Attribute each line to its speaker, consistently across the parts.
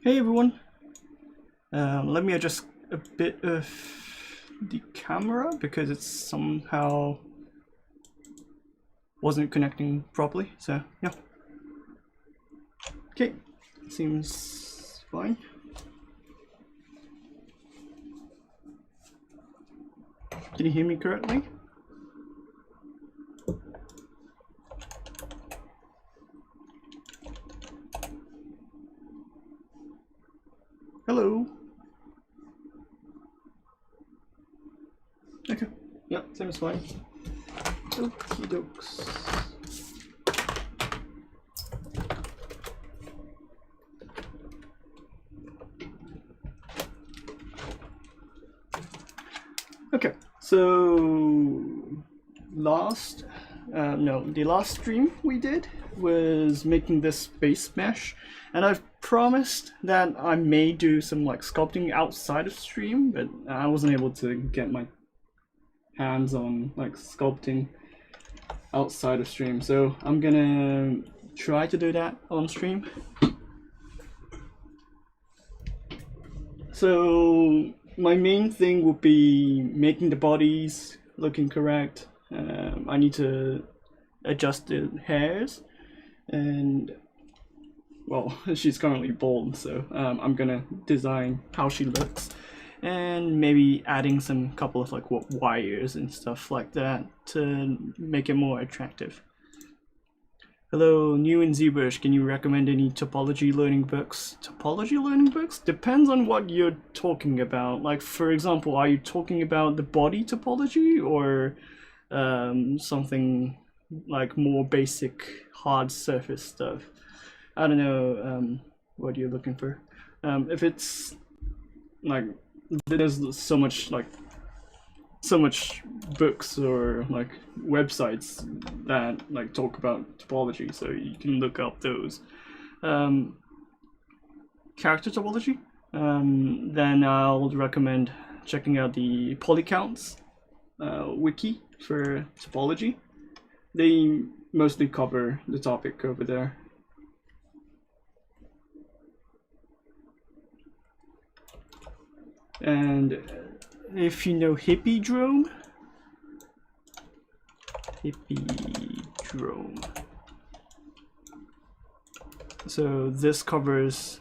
Speaker 1: Hey everyone, let me adjust a bit of the camera because it somehow wasn't connecting properly, so yeah. Okay, seems fine. Can you hear me correctly? Hello. Okay, yeah, seems fine. Okie dokes. Okay, so the last stream we did was making this space mesh, and I've promised that I may do some like sculpting outside of stream, but I wasn't able to get my hands on like sculpting outside of stream, so I'm gonna try to do that on stream. So my main thing would be making the bodies looking correct. I need to adjust the hairs, and well, she's currently bald, so I'm gonna design how she looks, and maybe adding some couple of like wires and stuff like that to make it more attractive. Hello, new in ZBrush, can you recommend any topology learning books? Topology learning books? Depends on what you're talking about. Like, for example, are you talking about the body topology or something like more basic hard surface stuff? I don't know what you're looking for. If it's like, there's so much books or like websites that like talk about topology, so you can look up those. Character topology, then I'll recommend checking out the polycounts wiki for topology. They mostly cover the topic over there. And if you know Hippie-Drome, so this covers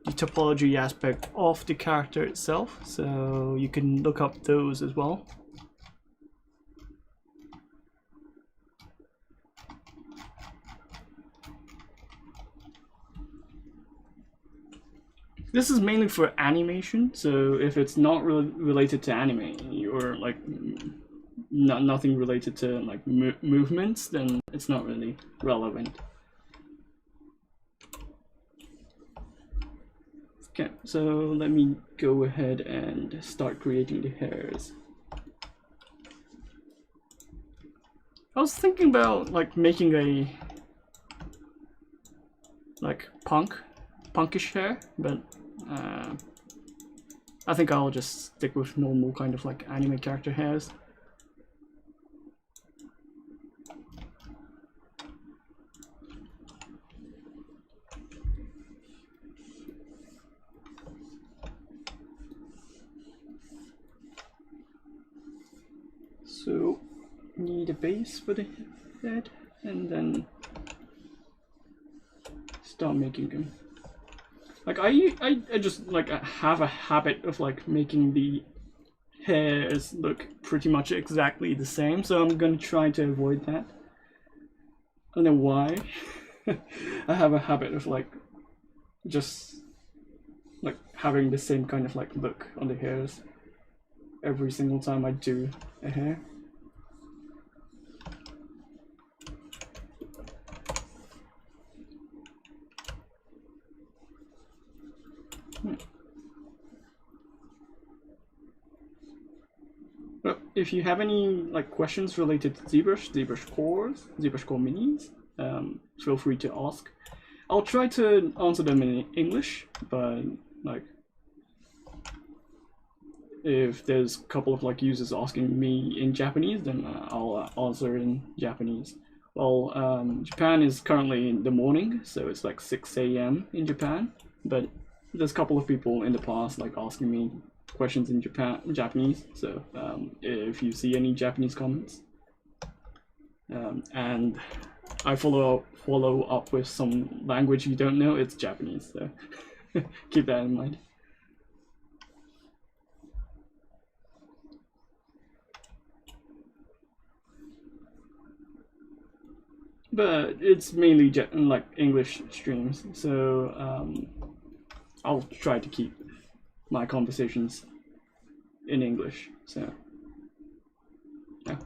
Speaker 1: the topology aspect of the character itself, so you can look up those as well. This is mainly for animation, so if it's not related to anime or like nothing related to like movements, then it's not really relevant. Okay, so let me go ahead and start creating the hairs. I was thinking about like making a like punkish hair, but I think I'll just stick with normal kind of like anime character hairs. So need a base for the head, and then start making them. Like I just like have a habit of like making the hairs look pretty much exactly the same, so I'm gonna try to avoid that. I don't know why. I have a habit of like just like having the same kind of like look on the hairs every single time I do a hair. Well, if you have any like questions related to ZBrush, ZBrushCore, ZBrushCore minis, feel free to ask. I'll try to answer them in English, but like if there's a couple of like users asking me in Japanese, then I'll answer in Japanese. Well, Japan is currently in the morning, so it's like 6 AM in Japan. but there's a couple of people in the past like asking me questions in Japanese. So if you see any Japanese comments, and I follow up with some language you don't know, it's Japanese. So keep that in mind. But it's mainly like English streams, so I'll try to keep my conversations in English. So yeah.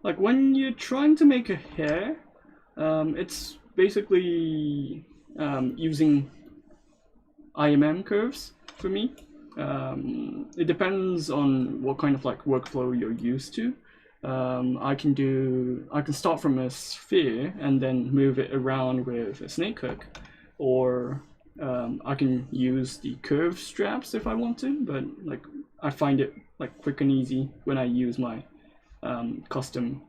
Speaker 1: Like when you're trying to make a hair, it's basically using IMM curves for me. It depends on what kind of like workflow you're used to. I can start from a sphere and then move it around with a snake hook, or I can use the curve straps if I want to, but like I find it like quick and easy when I use my custom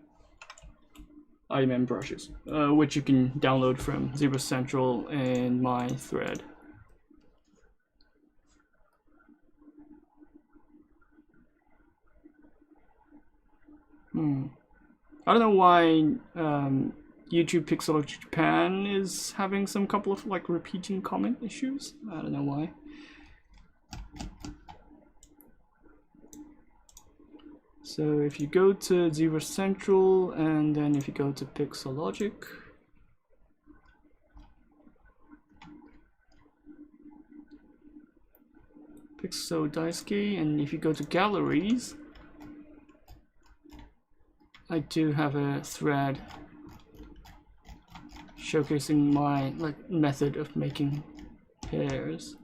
Speaker 1: IMM brushes, which you can download from ZBrush Central in my thread. I don't know why YouTube Pixologic Japan is having some couple of like repeating comment issues. I don't know why. So if you go to ZBrush Central and then if you go to Pixologic, Pixo Daisuke, and if you go to galleries, I do have a thread showcasing my like method of making hairs.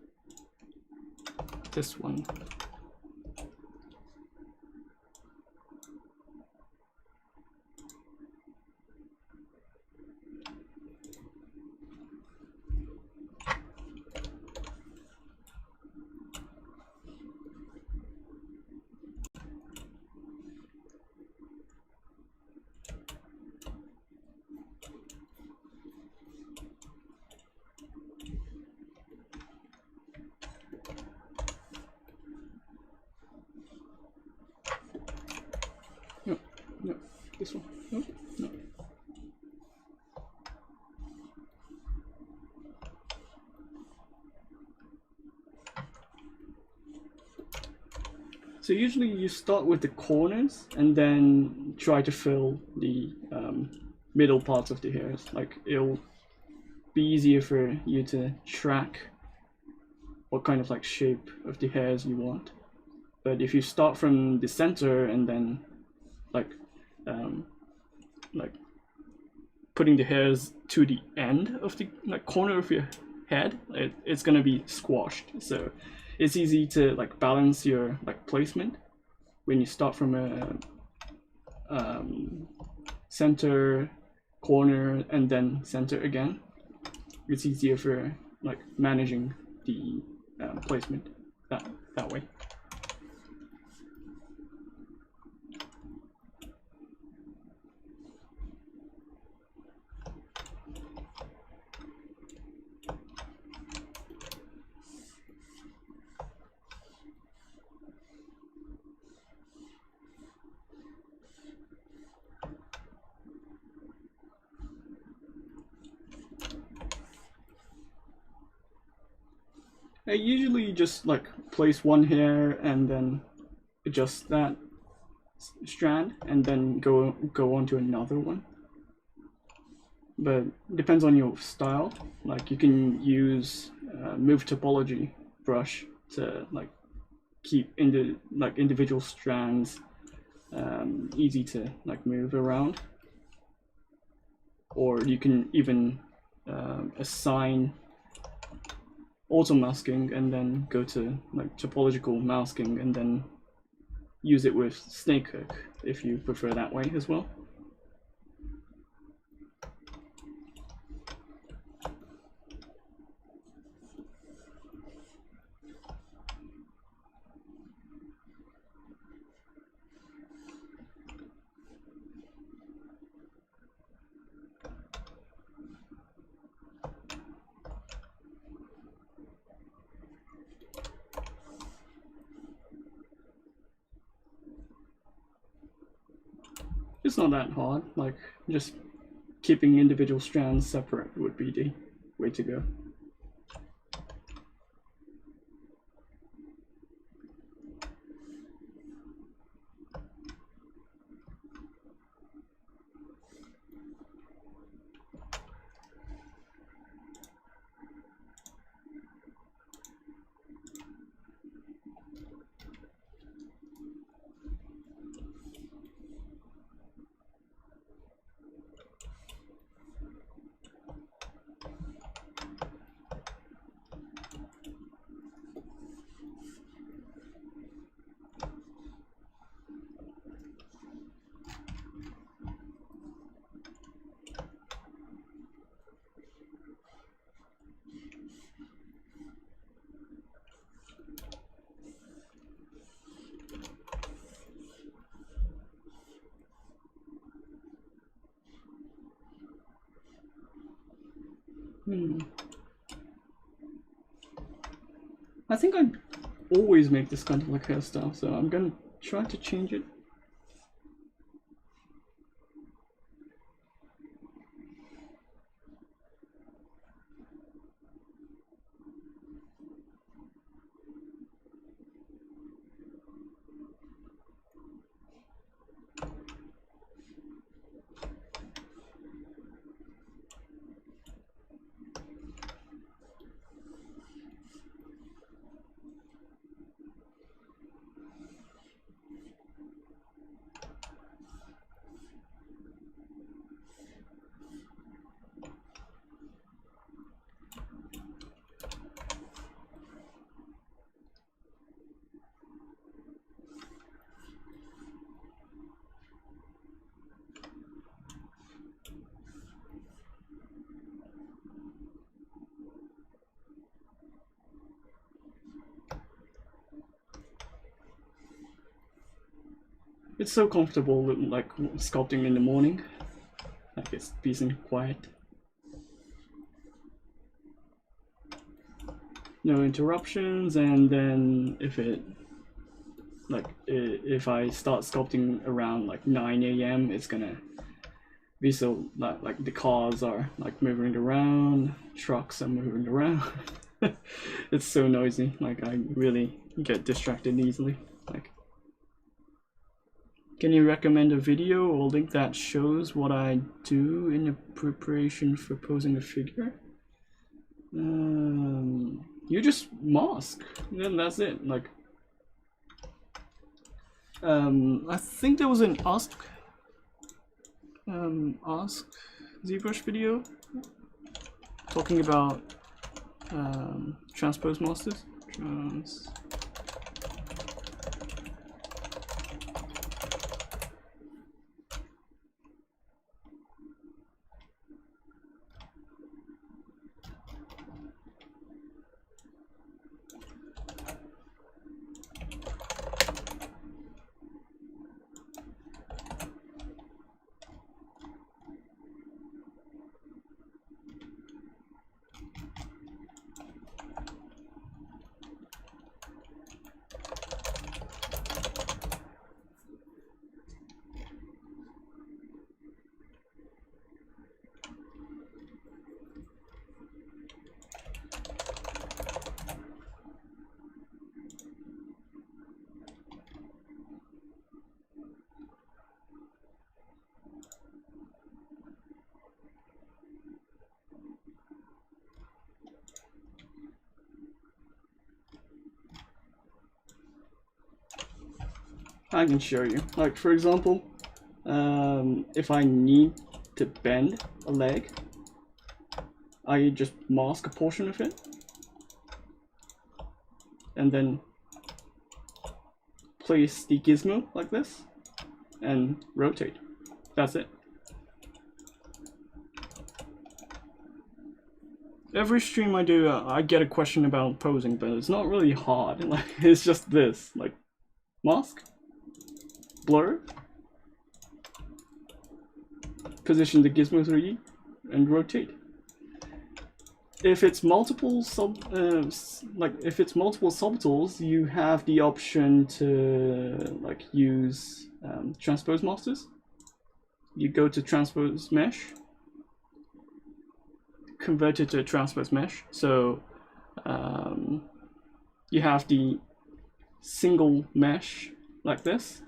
Speaker 1: This one. No, this one. No, no. So usually you start with the corners and then try to fill the middle parts of the hairs. Like it'll be easier for you to track what kind of like shape of the hairs you want. But if you start from the center and then like putting the hairs to the end of the like corner of your head, it's gonna be squashed. So it's easy to like balance your like placement when you start from a center, corner, and then center again. It's easier for like managing the placement that way. I usually just like place one hair and then adjust that strand and then go on to another one. But it depends on your style. Like you can use move topology brush to like keep individual strands easy to like move around, or you can even assign auto masking and then go to like topological masking and then use it with snake hook if you prefer that way as well. It's not that hard, like just keeping individual strands separate would be the way to go. I think I always make this kind of like hairstyle, so I'm gonna try to change it. It's so comfortable, like sculpting in the morning. Like it's peace and quiet. No interruptions, and then if I start sculpting around like 9 AM, it's gonna be so like the cars are like moving around, trucks are moving around. It's so noisy. Like I really get distracted easily. Like, can you recommend a video or link that shows what I do in the preparation for posing a figure? You just mask, then that's it. Like, I think there was an ask ZBrush video talking about transpose masters. I can show you. Like for example, if I need to bend a leg, I just mask a portion of it and then place the gizmo like this and rotate. That's it. Every stream I do, I get a question about posing, but it's not really hard. Like it's just this, like mask, blur, position the gizmo 3D, and rotate. If it's multiple subtools, you have the option to like use transpose masters. you go to transpose mesh, convert it to a transpose mesh. So you have the single mesh like this.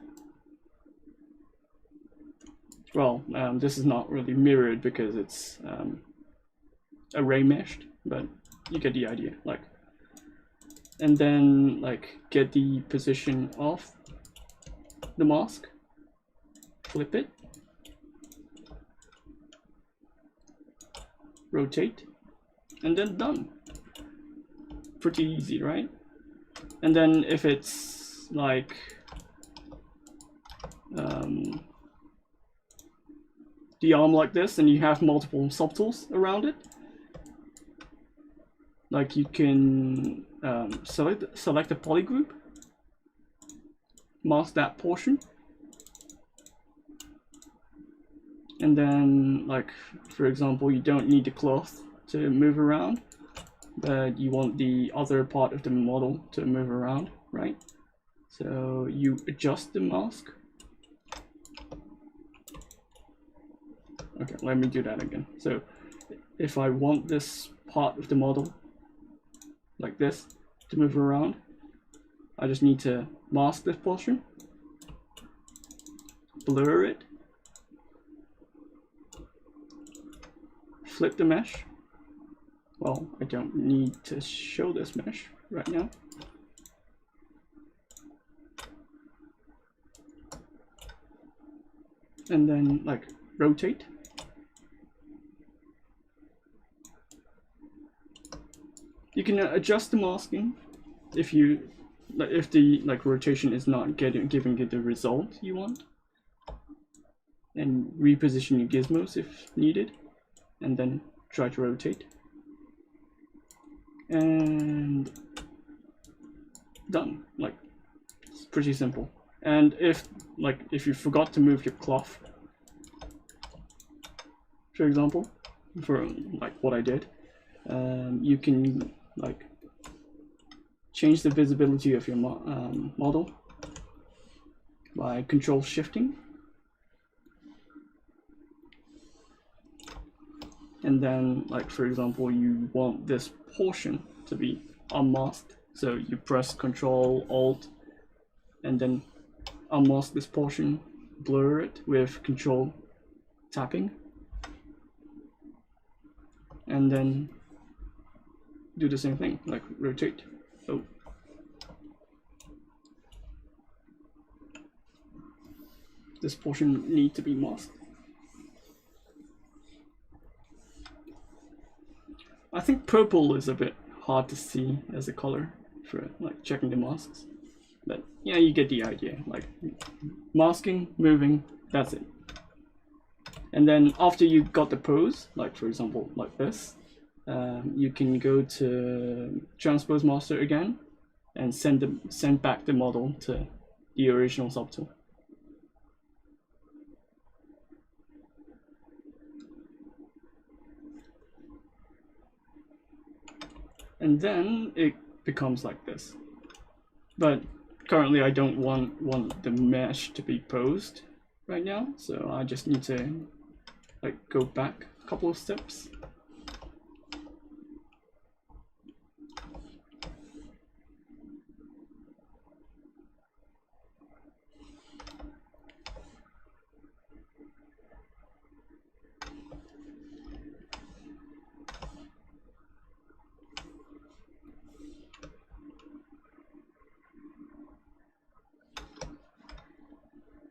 Speaker 1: Well, this is not really mirrored because it's array meshed, but you get the idea. Like, and then like get the position of the mask, flip it, rotate, and then done. Pretty easy, right? And then if it's like the arm like this, and you have multiple subtools around it, like you can select a polygroup, mask that portion, and then like for example you don't need the cloth to move around, but you want the other part of the model to move around, right? So you adjust the mask. Okay, let me do that again. So if I want this part of the model like this to move around, I just need to mask this portion, blur it, flip the mesh. Well, I don't need to show this mesh right now. And then like rotate. You can adjust the masking if the like rotation is not giving you the result you want, and reposition your gizmos if needed, and then try to rotate. And done. Like, it's pretty simple. And if you forgot to move your cloth, for example, for like what I did, you can like change the visibility of your model by control shifting, and then like for example you want this portion to be unmasked, so you press Control Alt and then unmask this portion, blur it with Control tapping, and then do the same thing, like rotate. Oh, this portion needs to be masked. I think purple is a bit hard to see as a color for like checking the masks, but yeah, you get the idea. Like masking, moving, that's it. And then after you got the pose, like for example like this, you can go to transpose master again and send back the model to the original subtool. And then it becomes like this. But currently I don't want the mesh to be posed right now, so I just need to like go back a couple of steps.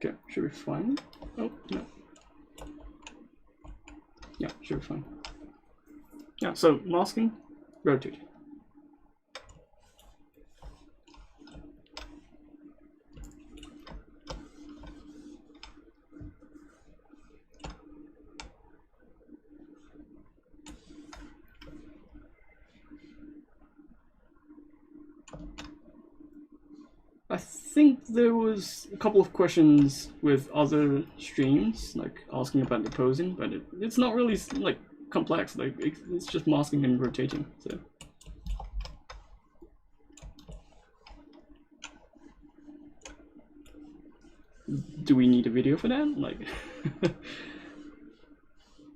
Speaker 1: Okay, should be fine. Oh, no. Yeah, should be fine. Yeah, so masking, rotate. I think there was a couple of questions with other streams, like asking about the posing, but it's not really like complex. Like it's just masking and rotating. So do we need a video for that? Like,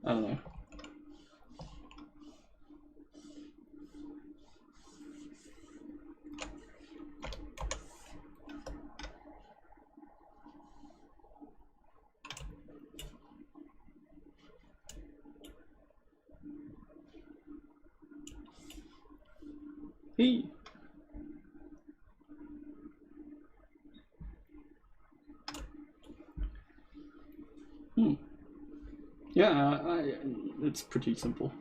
Speaker 1: I don't know. Hey. Yeah, it's pretty simple.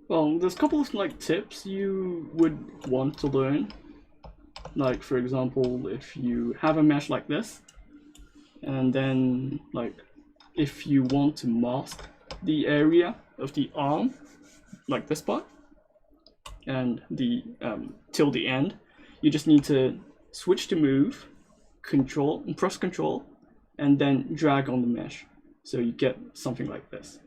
Speaker 1: Well, there's a couple of like tips you would want to learn. Like, for example, if you have a mesh like this, and then like if you want to mask the area of the arm, like this part, and the till the end, you just need to switch to move, control, and press control, and then drag on the mesh, so you get something like this.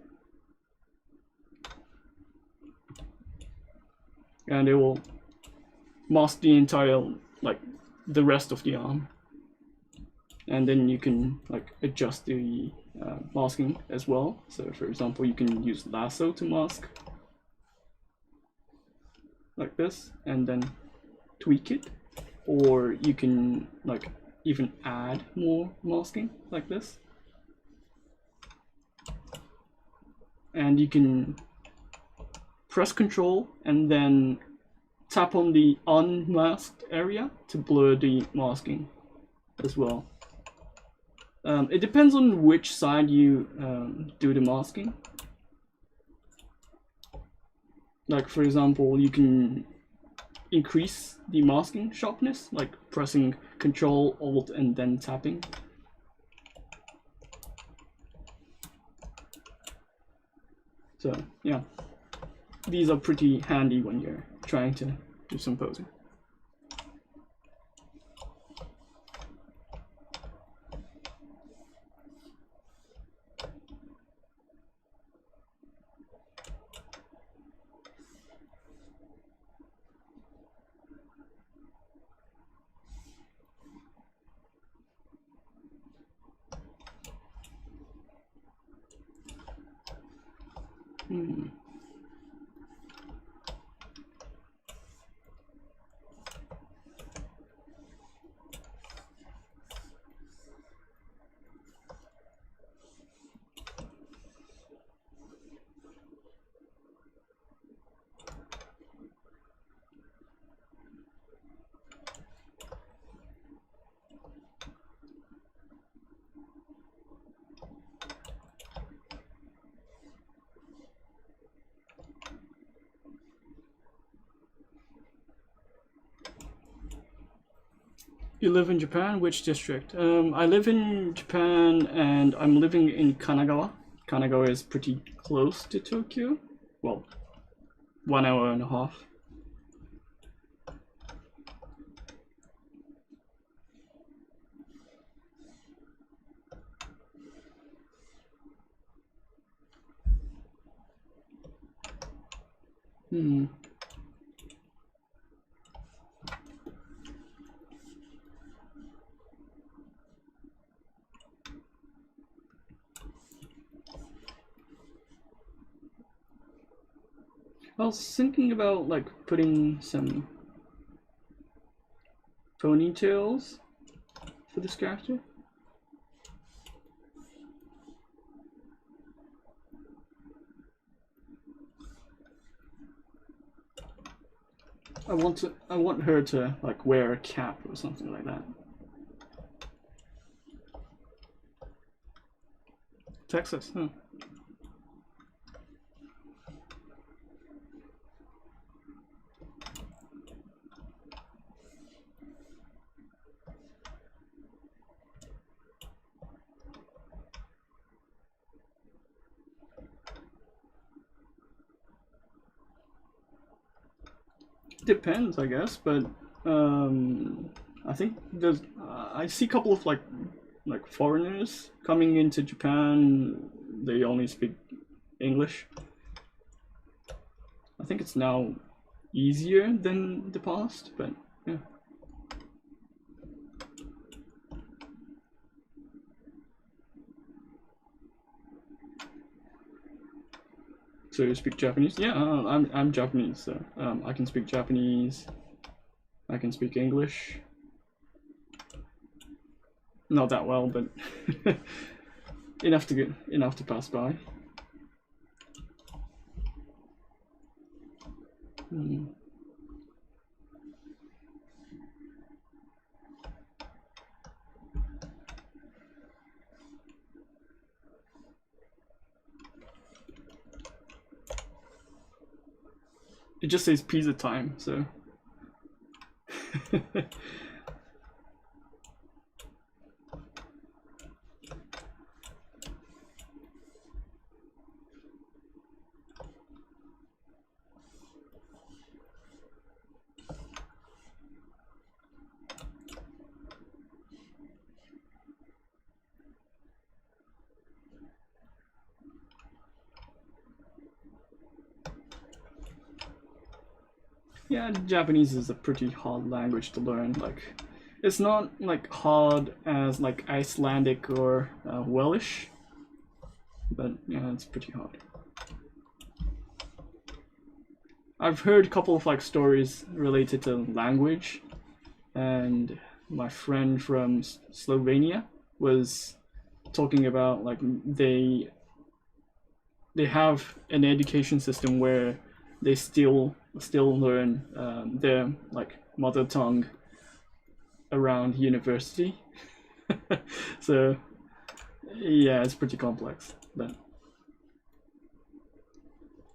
Speaker 1: And it will mask the entire, like, the rest of the arm. And then you can like adjust the masking as well. So for example, you can use lasso to mask like this and then tweak it, or you can like even add more masking like this. And you can press control and then tap on the unmasked area to blur the masking as well. It depends on which side you do the masking. Like, for example, you can increase the masking sharpness, like pressing Control, Alt, and then tapping. So, yeah. These are pretty handy when you're trying to do some posing. You live in Japan? Which district? I live in Japan and I'm living in Kanagawa. Kanagawa is pretty close to Tokyo. Well, 1 hour and a half. I was thinking about like putting some ponytails for this character. I want her to like wear a cap or something like that. Texas, huh? Depends, I guess, but I think there's I see a couple of like foreigners coming into Japan. They only speak English. I think it's now easier than the past, but yeah. So you speak Japanese? Yeah, I'm Japanese, so I can speak Japanese. I can speak English. Not that well, but enough to pass by. It just says pizza time, so. Yeah, Japanese is a pretty hard language to learn. Like, it's not like hard as like Icelandic or Welsh, but yeah, it's pretty hard. I've heard a couple of like stories related to language, and my friend from Slovenia was talking about like they have an education system where they still learn their like mother tongue around university. So yeah, it's pretty complex, but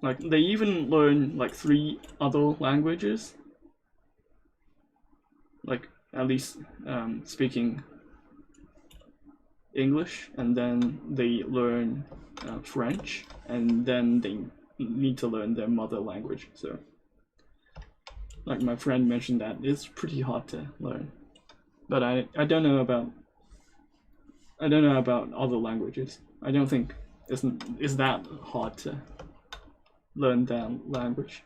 Speaker 1: like they even learn like 3 other languages, like at least speaking English, and then they learn French, and then they need to learn their mother language. So like my friend mentioned that it's pretty hard to learn, but I don't know about other languages. I don't think it's that hard to learn that language.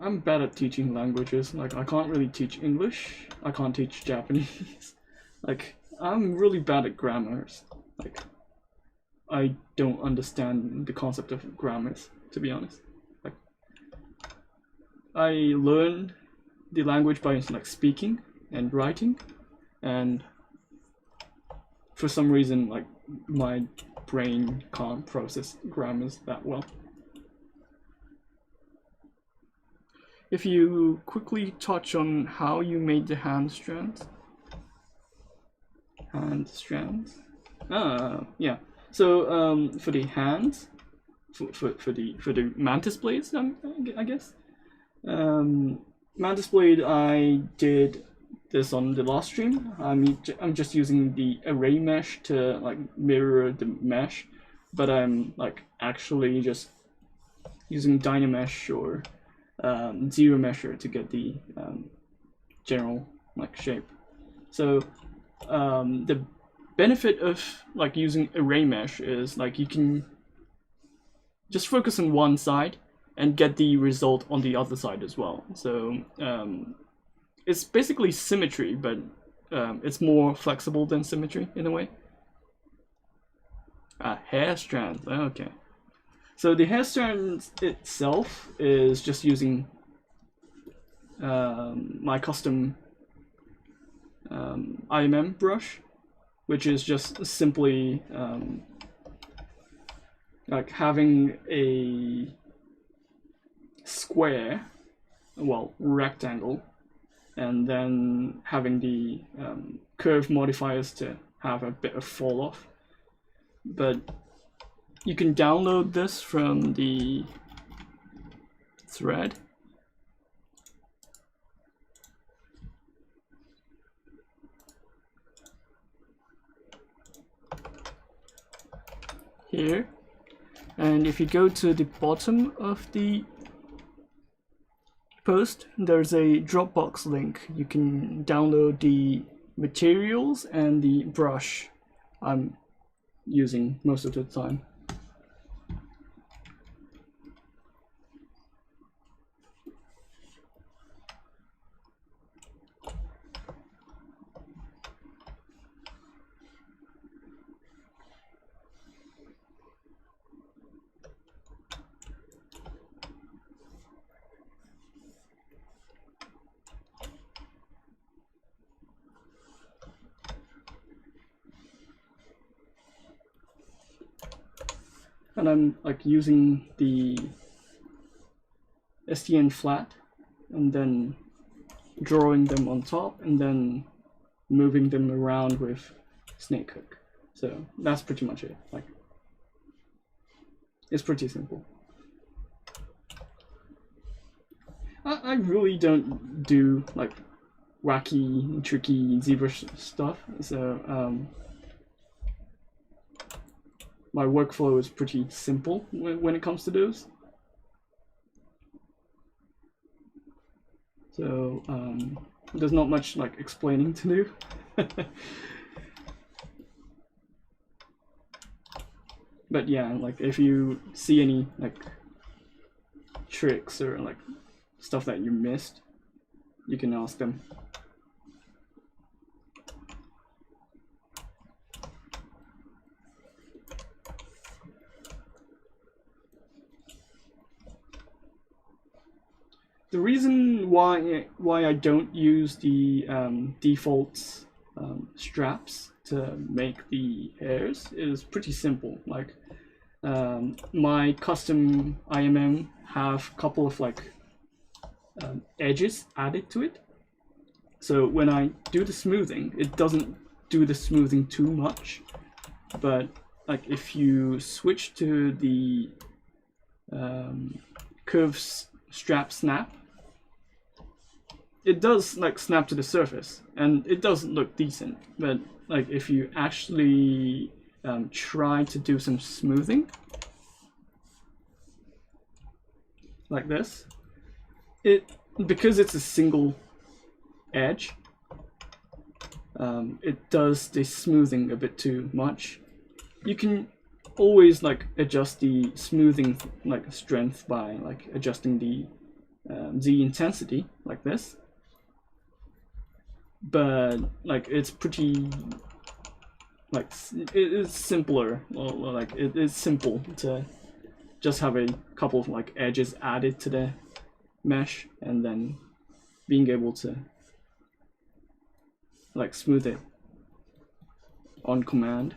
Speaker 1: I'm bad at teaching languages. Like I can't really teach English. I can't teach Japanese. Like I'm really bad at grammars. Like I don't understand the concept of grammars, to be honest. Like I learned the language by like speaking and writing, and for some reason like my brain can't process grammars that well. If you quickly touch on how you made the hand strands. Yeah. So for the hands, for the mantis blades, I guess. Mantis blade, I did this on the last stream. I'm just using the array mesh to like mirror the mesh, but I'm like actually just using Dynamesh or zero mesher to get the general like shape. So the benefit of like using array mesh is like you can just focus on one side and get the result on the other side as well. So it's basically symmetry, but it's more flexible than symmetry in a way. Hair strands, okay. So the hair strands itself is just using my custom IMM brush, which is just simply like having a square, well, rectangle, and then having the curve modifiers to have a bit of fall off. But you can download this from the thread. here, and if you go to the bottom of the post, there's a Dropbox link. You can download the materials and the brush I'm using most of the time. And I'm like using the STN flat and then drawing them on top and then moving them around with snake hook. So that's pretty much it. Like, it's pretty simple. I really don't do like wacky, tricky ZBrush stuff, so my workflow is pretty simple when it comes to those. So there's not much like explaining to do. But yeah, like if you see any like tricks or like stuff that you missed, you can ask them. The reason why I don't use the default straps to make the hairs is pretty simple. Like my custom IMM have a couple of like edges added to it. So when I do the smoothing, it doesn't do the smoothing too much. But like if you switch to the curve strap snap, it does like snap to the surface and it does look decent. But like if you actually try to do some smoothing like this, because it's a single edge, it does the smoothing a bit too much. You can always like adjust the smoothing like strength by like adjusting the Z intensity like this, but like it's pretty like it's simpler, or like it's simple to just have a couple of like edges added to the mesh and then being able to like smooth it on command,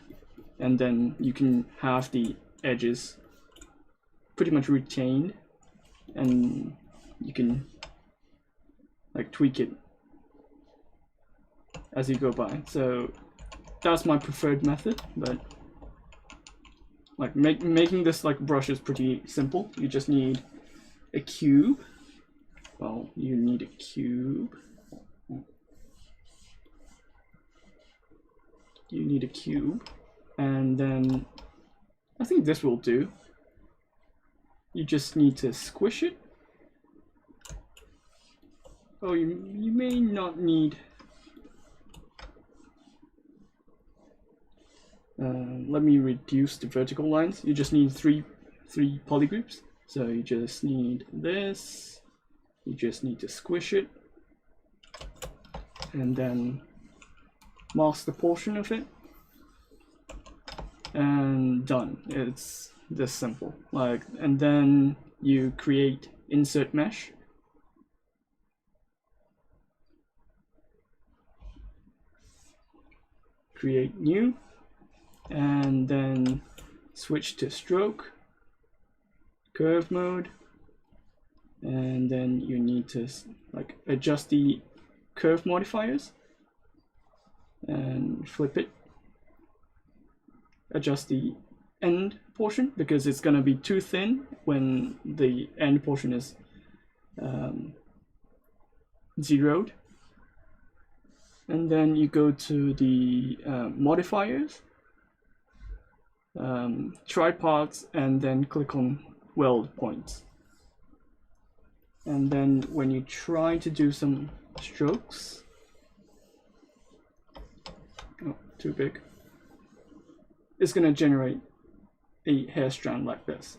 Speaker 1: and then you can have the edges pretty much retained and you can like tweak it as you go by. So that's my preferred method, but like making this like brush is pretty simple. You just need a cube. Well, you need a cube. You need a cube, and then I think this will do. You just need to squish it. Oh, you may not need. Let me reduce the vertical lines. You just need three polygroups. So you just need this. You just need to squish it, and then mask the portion of it, and done. It's this simple. Like, and then you create insert mesh. Create new, and then switch to stroke, curve mode, and then you need to like adjust the curve modifiers and flip it. Adjust the end portion because it's going to be too thin when the end portion is zeroed. And then you go to the modifiers tripods and then click on weld points. And then when you try to do some strokes, oh, too big, it's going to generate a hair strand like this.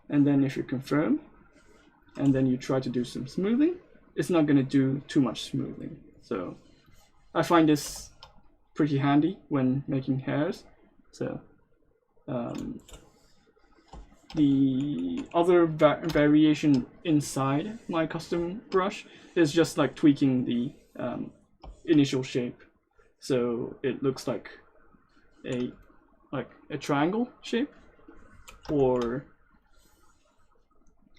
Speaker 1: And then if you confirm, and then you try to do some smoothing, it's not going to do too much smoothing. So I find this pretty handy when making hairs. So the other variation inside my custom brush is just like tweaking the initial shape, so it looks like a triangle shape or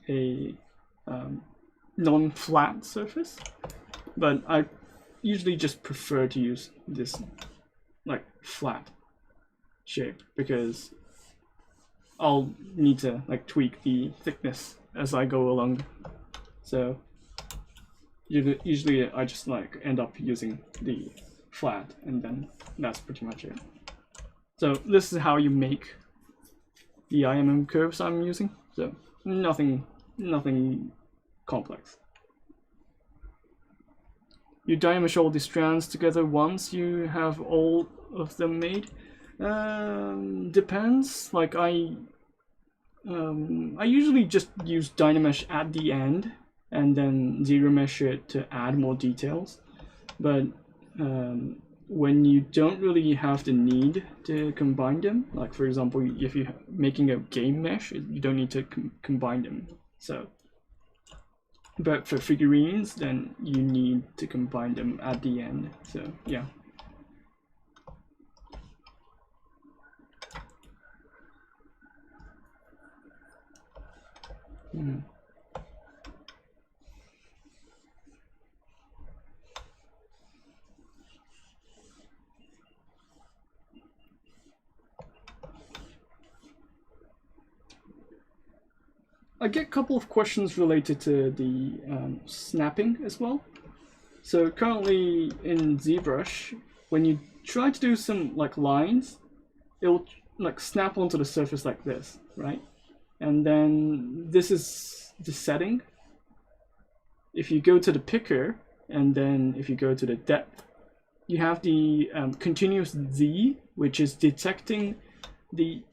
Speaker 1: a non-flat surface. But I usually just prefer to use this like flat shape because I'll need to like tweak the thickness as I go along. So usually I just like end up using the flat, and then that's pretty much it. So this is how you make the IMM curves I'm using. So nothing complex. You die mesh all the strands together once you have all of them made. Depends. Like I usually just use Dynamesh at the end and then zero mesh it to add more details. But when you don't really have the need to combine them, like for example, if you're making a game mesh, you don't need to combine them. So, but for figurines, then you need to combine them at the end. So yeah. I get a couple of questions related to the snapping as well. So currently in ZBrush, when you try to do some like lines, it will like snap onto the surface like this, right? And then this is the setting. If you go to the picker, and then if you go to the depth, you have the continuous Z, which is detecting the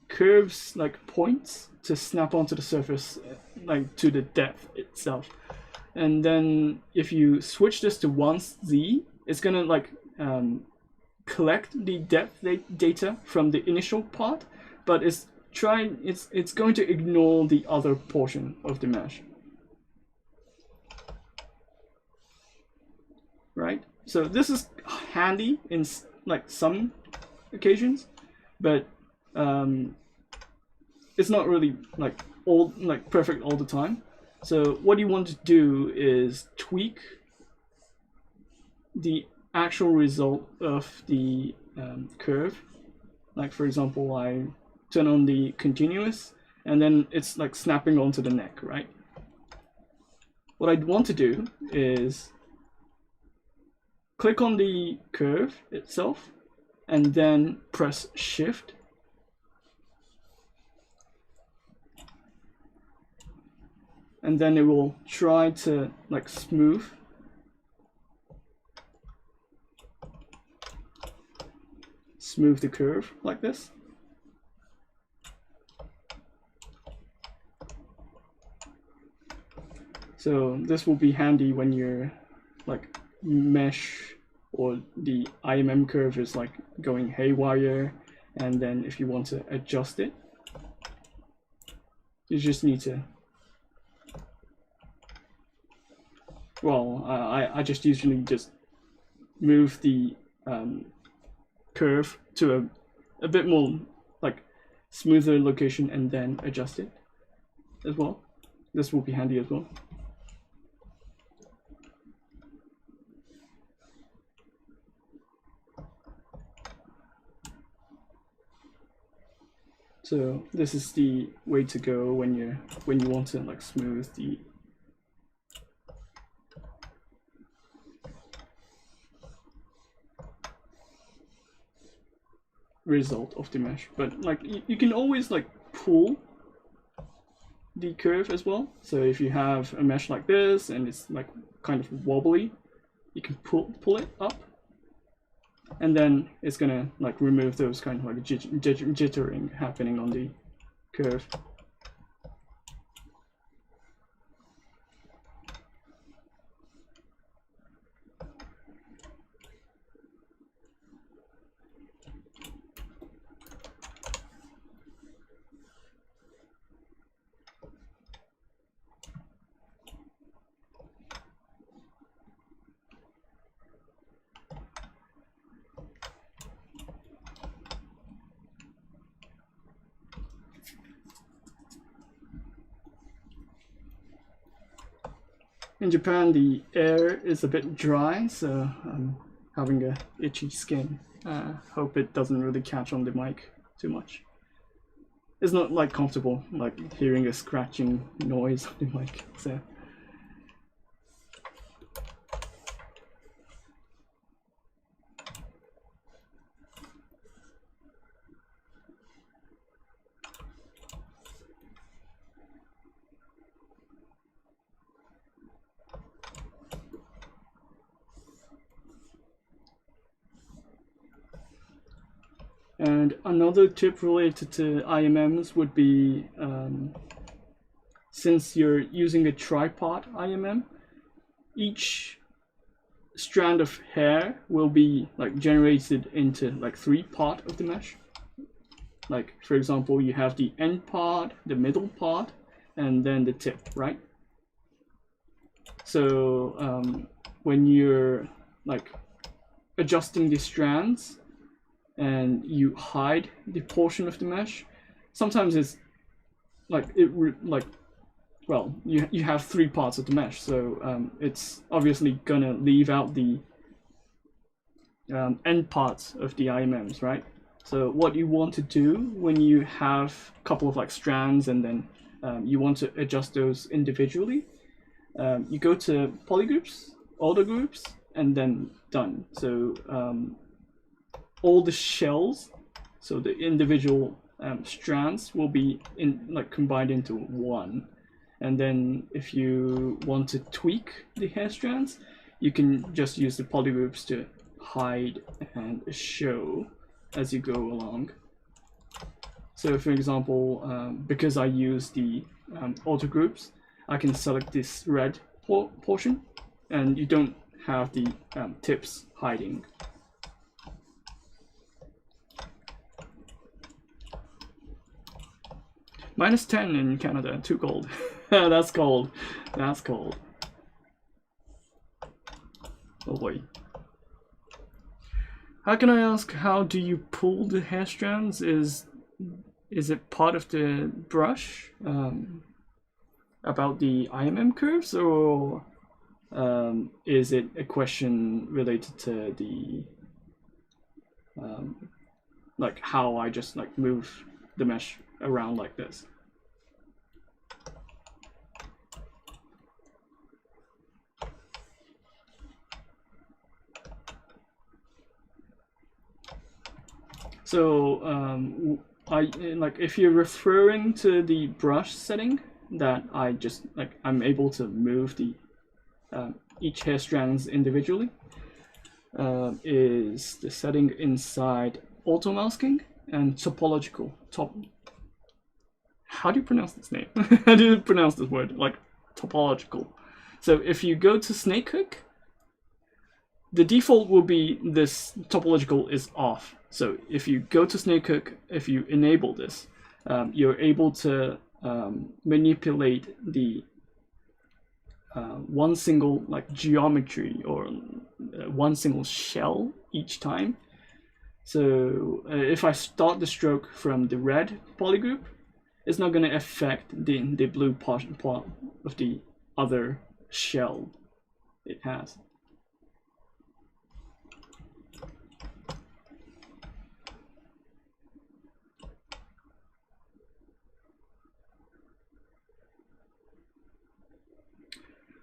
Speaker 1: curves like points to snap onto the surface, like to the depth itself. And then if you switch this to once Z, it's gonna like collect the depth data from the initial part, but it's going to ignore the other portion of the mesh. Right? So this is handy in like some occasions, but it's not really like perfect all the time. So what you want to do is tweak the actual result of the curve. Like for example, I turn on the continuous, and then it's like snapping onto the neck, right? What I'd want to do is click on the curve itself, and then press Shift. And then it will try to like smooth the curve like this. So this will be handy when you're like mesh or the IMM curve is like going haywire, and then if you want to adjust it, you just need to, well, I just usually just move the curve to a bit more like smoother location and then adjust it as well. This will be handy as well. So this is the way to go when you want to like smooth the result of the mesh. But like you can always like pull the curve as well. So if you have a mesh like this and it's like kind of wobbly, you can pull it up, and then it's gonna like remove those kind of like jittering happening on the curve. In Japan, the air is a bit dry, so I'm having a itchy skin. Hope it doesn't really catch on the mic too much. It's not like comfortable, like hearing a scratching noise on the mic. So. And another tip related to IMMs would be, since you're using a tripod IMM, each strand of hair will be like generated into like 3 parts of the mesh. Like for example, you have the end part, the middle part, and then the tip, right? So when you're like adjusting the strands, and you hide the portion of the mesh, sometimes it's like well, you have 3 parts of the mesh, so it's obviously gonna leave out the end parts of the IMMs, right? So what you want to do when you have a couple of like strands and then you want to adjust those individually, you go to polygroups, auto groups, and then done. So all the shells, so the individual strands will be combined into one. And then if you want to tweak the hair strands, you can just use the polygroups to hide and show as you go along. So for example, because I use the auto groups, I can select this red portion, and you don't have the tips hiding. -10 in Canada, too cold. That's cold. That's cold. Oh boy. How can I ask, how do you pull the hair strands? Is it part of the brush about the IMM curves, or is it a question related to the like how I just like move the mesh around like this? So if you're referring to the brush setting that I'm able to move the each hair strands individually, is the setting inside auto masking and topological. How do you pronounce this name? How do you pronounce this word? Like topological. So if you go to Snakehook, the default will be this topological is off. So if you go to Snakehook, if you enable this, you're able to manipulate the one single like geometry or one single shell each time. So if I start the stroke from the red polygroup, it's not going to affect the blue part of the other shell it has.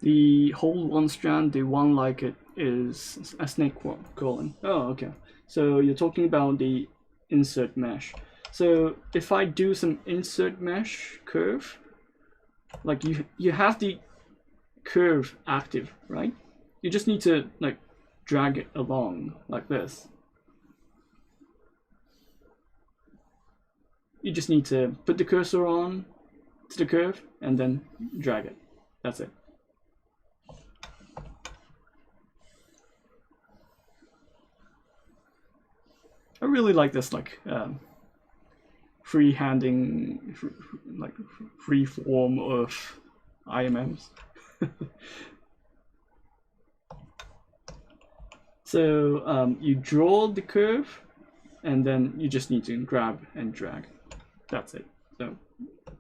Speaker 1: The whole one strand, the one like it, is a snake crawling. Oh, okay. So you're talking about the insert mesh. So if I do some insert mesh curve, like you have the curve active, right? You just need to like drag it along like this. You just need to put the cursor on to the curve and then drag it. That's it. I really like this like free-handing, like free form of IMMs. So you draw the curve and then you just need to grab and drag. That's it. So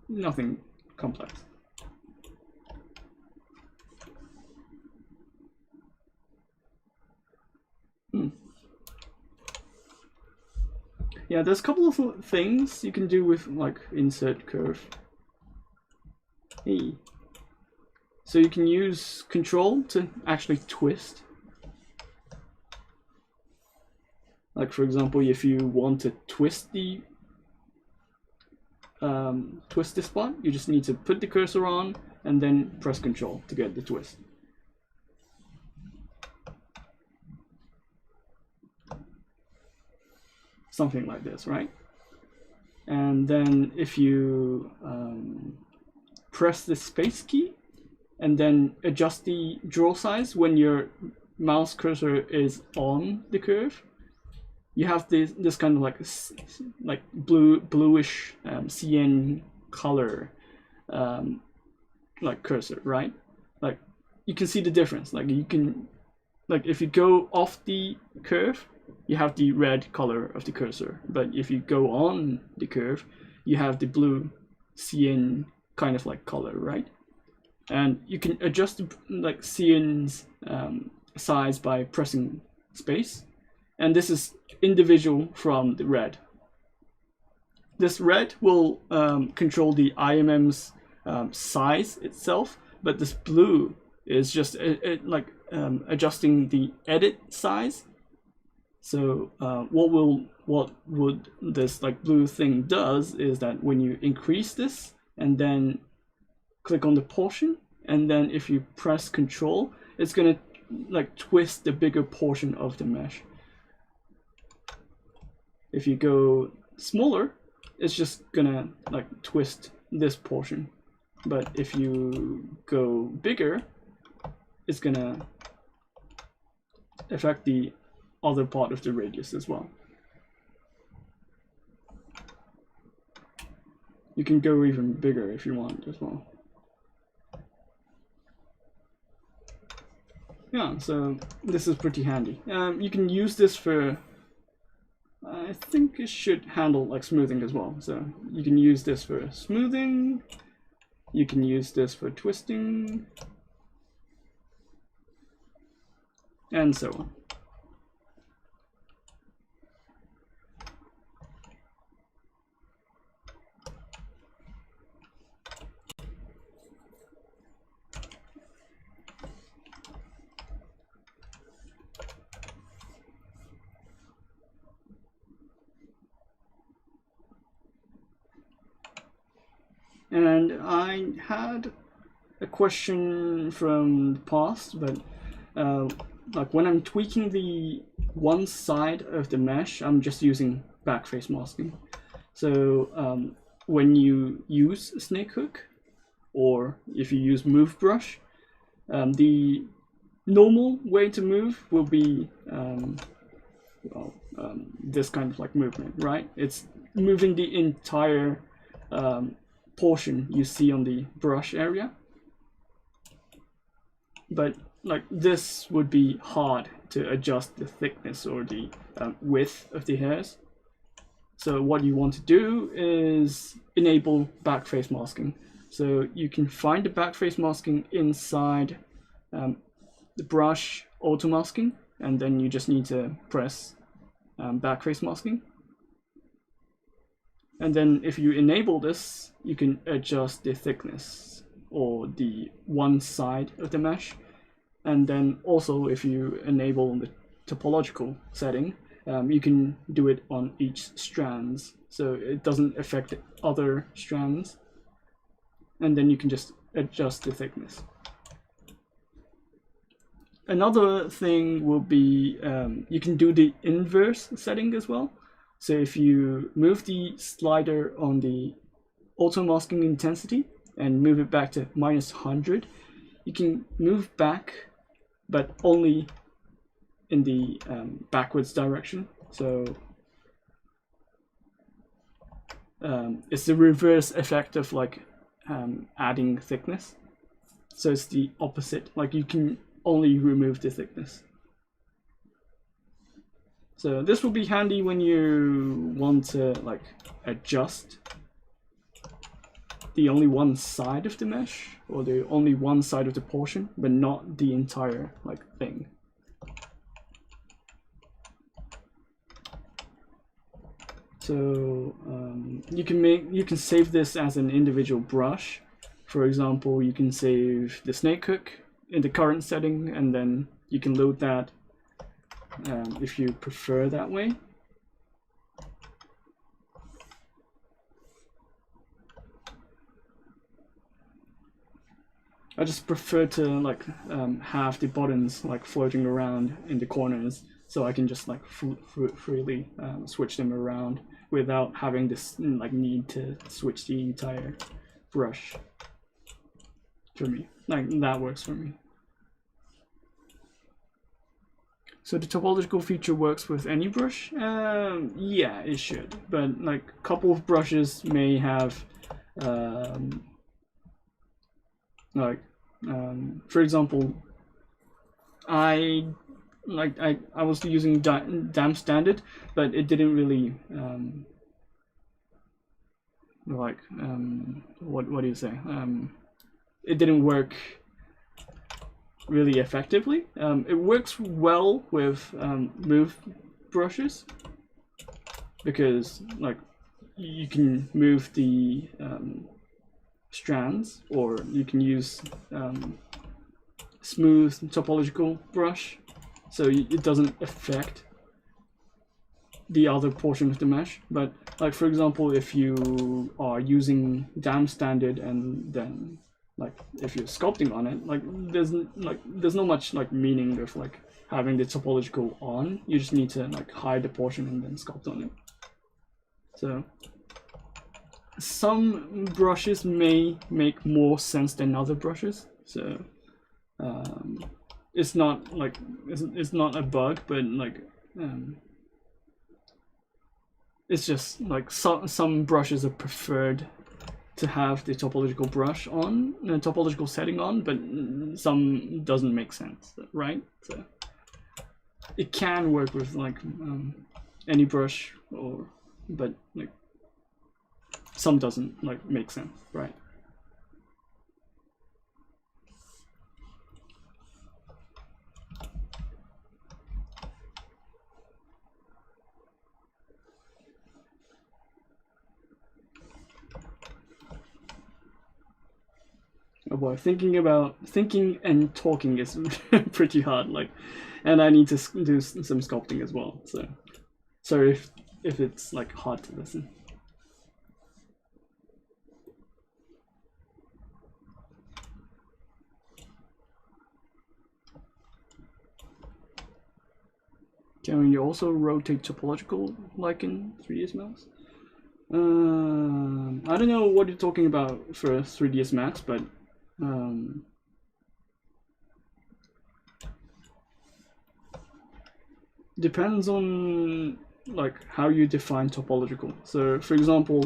Speaker 1: nothing complex. Yeah, there's a couple of things you can do with like insert curve. Hey. So you can use control to actually twist. Like for example, if you want to twist the twist this spot, you just need to put the cursor on and then press control to get the twist. Something like this, right? And then if you press the space key and then adjust the draw size when your mouse cursor is on the curve, you have this kind of like bluish cyan color like cursor, right? Like you can see the difference. Like you can, like if you go off the curve, you have the red color of the cursor, but if you go on the curve, you have the blue cyan kind of like color, right? And you can adjust like cyan's size by pressing space, and this is individual from the red. This red will control the IMM's size itself, but this blue is just adjusting the edit size. So what would this like blue thing does is that when you increase this and then click on the portion, and then if you press control, it's gonna like twist the bigger portion of the mesh. If you go smaller, it's just gonna like twist this portion. But if you go bigger, it's gonna affect the other part of the radius as well. You can go even bigger if you want as well. Yeah, so this is pretty handy. You can use this for, I think it should handle like smoothing as well. So you can use this for smoothing, you can use this for twisting, and so on. And I had a question from the past, but like when I'm tweaking the one side of the mesh, I'm just using backface masking. So when you use snake hook, or if you use move brush, the normal way to move will be this kind of like movement, right? It's moving the entire portion you see on the brush area, but like this would be hard to adjust the thickness or the width of the hairs. So what you want to do is enable backface masking. So you can find the backface masking inside the brush auto masking, and then you just need to press backface masking. And then if you enable this, you can adjust the thickness or the one side of the mesh. And then also if you enable the topological setting, you can do it on each strands, so it doesn't affect other strands, and then you can just adjust the thickness. Another thing will be you can do the inverse setting as well. So if you move the slider on the auto masking intensity and move it back to -100, you can move back, but only in the backwards direction. So it's the reverse effect of like adding thickness. So it's the opposite. Like you can only remove the thickness. So this will be handy when you want to like adjust the only one side of the mesh, or the only one side of the portion, but not the entire like thing. So you can save this as an individual brush. For example, you can save the snake hook in the current setting, and then you can load that if you prefer that way. I just prefer to like have the buttons like floating around in the corners, so I can just like freely switch them around without having this like need to switch the entire brush. For me, like that works for me. So the topological feature works with any brush? Yeah, it should, but like a couple of brushes may have for example, I was using damp standard, but it didn't really what do you say? It didn't work really effectively. It works well with move brushes, because like you can move the strands, or you can use smooth topological brush, so it doesn't affect the other portion of the mesh. But like for example, if you are using damp standard and then like if you're sculpting on it, like there's not much like meaning of like having the topological on. You just need to like hide the portion and then sculpt on it. So some brushes may make more sense than other brushes, so it's not like it's not a bug, but like it's just like some brushes are preferred to have the topological brush on, topological setting on, but some doesn't make sense, right? So it can work with like any brush, or but like some doesn't like make sense, right? Oh boy, thinking and talking is pretty hard, like, and I need to do some sculpting as well, so sorry if it's like hard to listen. Can you also rotate topological like in 3ds Max? I don't know what you're talking about for 3ds Max, but depends on like how you define topological. So for example,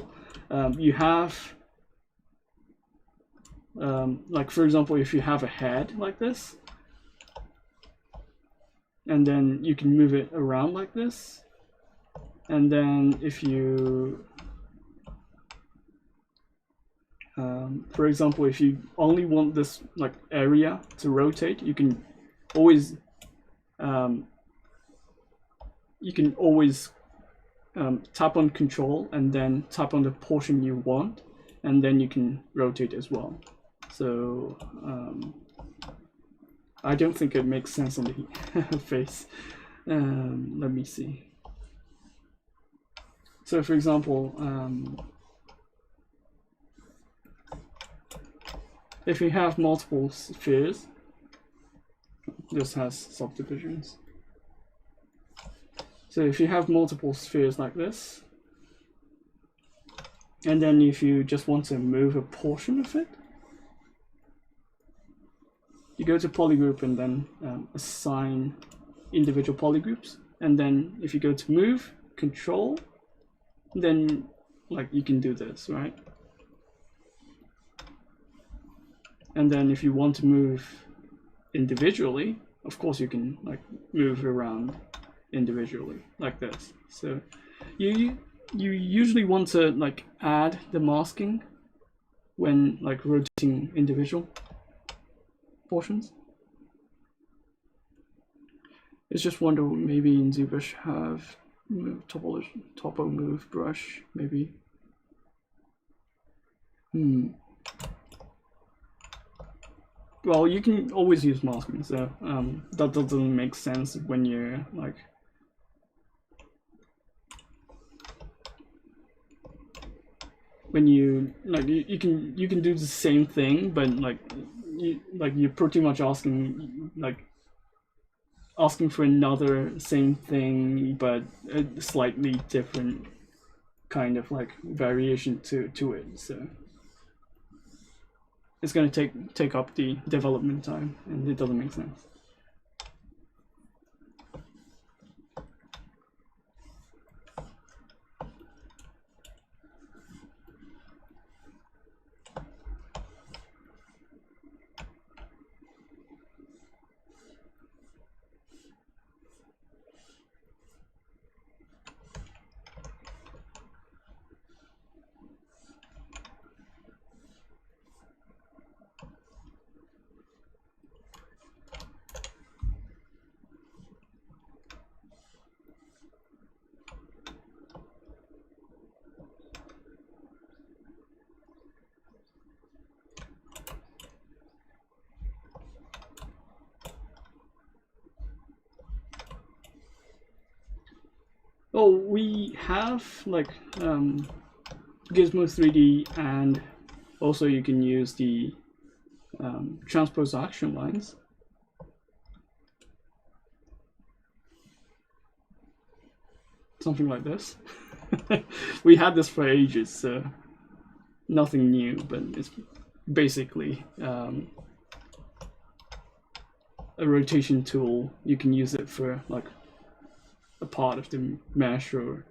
Speaker 1: you have like for example, if you have a head like this, and then you can move it around like this, and then if you for example, if you only want this like area to rotate, you can always tap on Control and then tap on the portion you want, and then you can rotate as well. So I don't think it makes sense on the face. Let me see. So for example, if you have multiple spheres, this has subdivisions. So if you have multiple spheres like this, and then if you just want to move a portion of it, you go to polygroup and then assign individual polygroups. And then if you go to move, control, then like you can do this, right? And then if you want to move individually, of course you can like move around individually like this. So you usually want to like add the masking when like rotating individual portions. It's just wonder maybe in ZBrush have topology, topo move brush maybe. Well, you can always use masking, so that doesn't make sense when you're like you can do the same thing, but you're pretty much asking for another same thing, but a slightly different kind of like variation to it. So it's going to take up the development time, and it doesn't make sense. Oh, we have like Gizmo 3D, and also you can use the transpose action lines. Something like this. We had this for ages, so nothing new, but it's basically a rotation tool. You can use it for like a part of the mesh, or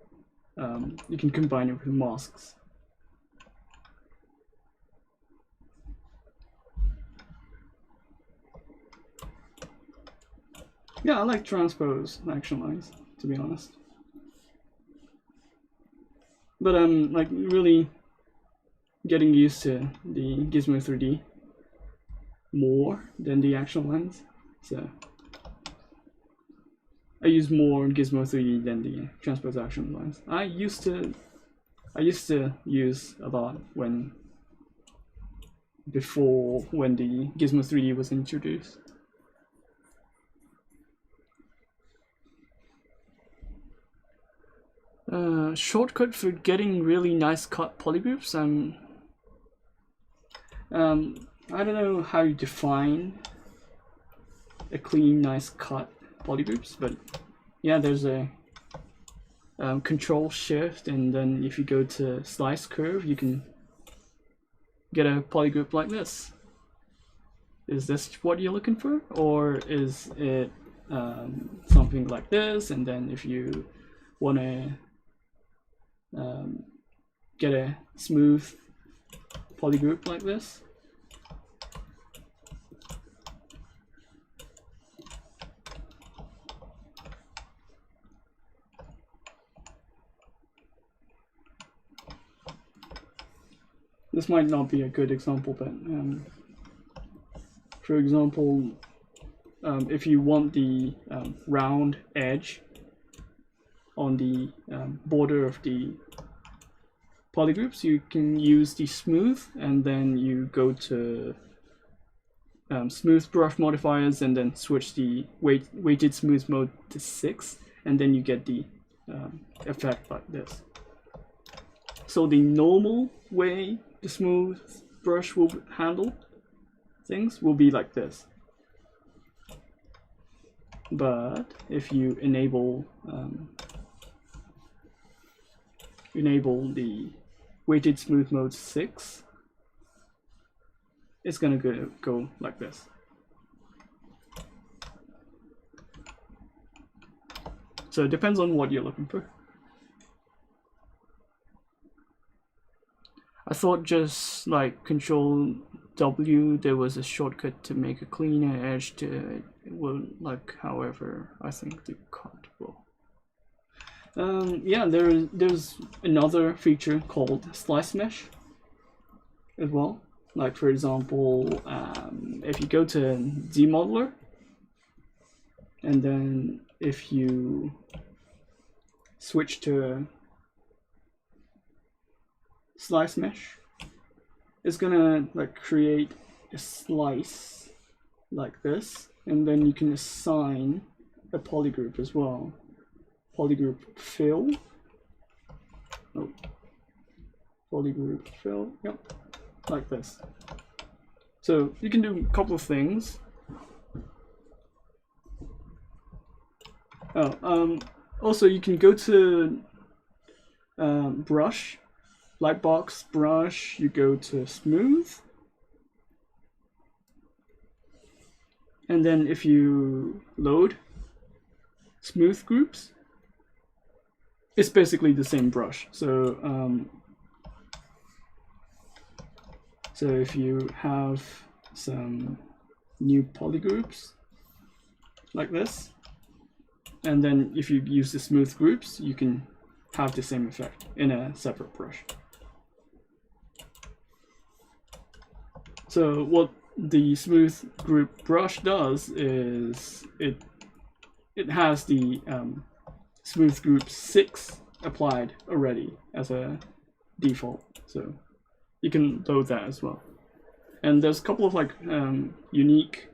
Speaker 1: you can combine it with masks. Yeah, I like transpose action lines, to be honest. But I'm like really getting used to the Gizmo 3D more than the action lines, so I use more Gizmo 3D than the transpose action lines. I used to use a lot before when the Gizmo 3D was introduced. Shortcut for getting really nice cut polygroups. I don't know how you define a clean, nice cut polygroups, but yeah, there's a Control Shift, and then if you go to Slice Curve, you can get a polygroup like this. Is this what you're looking for, or is it something like this? And then if you want to get a smooth polygroup like this, this might not be a good example, but for example, if you want the round edge on the border of the polygroups, you can use the smooth, and then you go to smooth brush modifiers, and then switch the weighted smooth mode to 6, and then you get the effect like this. So the normal way the smooth brush will handle things will be like this. But if you enable the weighted smooth mode 6, it's gonna go like this. So it depends on what you're looking for. I thought just like Control W, there was a shortcut to make a cleaner edge to it will like, however, I think the cut will. Yeah, there's another feature called slice mesh as well. Like for example, if you go to ZModeler, and then if you switch to slice mesh, it's gonna like create a slice like this, and then you can assign a polygroup as well. Polygroup fill. Oh, polygroup fill. Yep, like this. So you can do a couple of things. Also you can go to brush, lightbox brush, you go to smooth, and then if you load smooth groups, it's basically the same brush. So so if you have some new polygroups like this, and then if you use the smooth groups, you can have the same effect in a separate brush. So what the smooth group brush does is it has the smooth group 6 applied already as a default, so you can load that as well. And there's a couple of like unique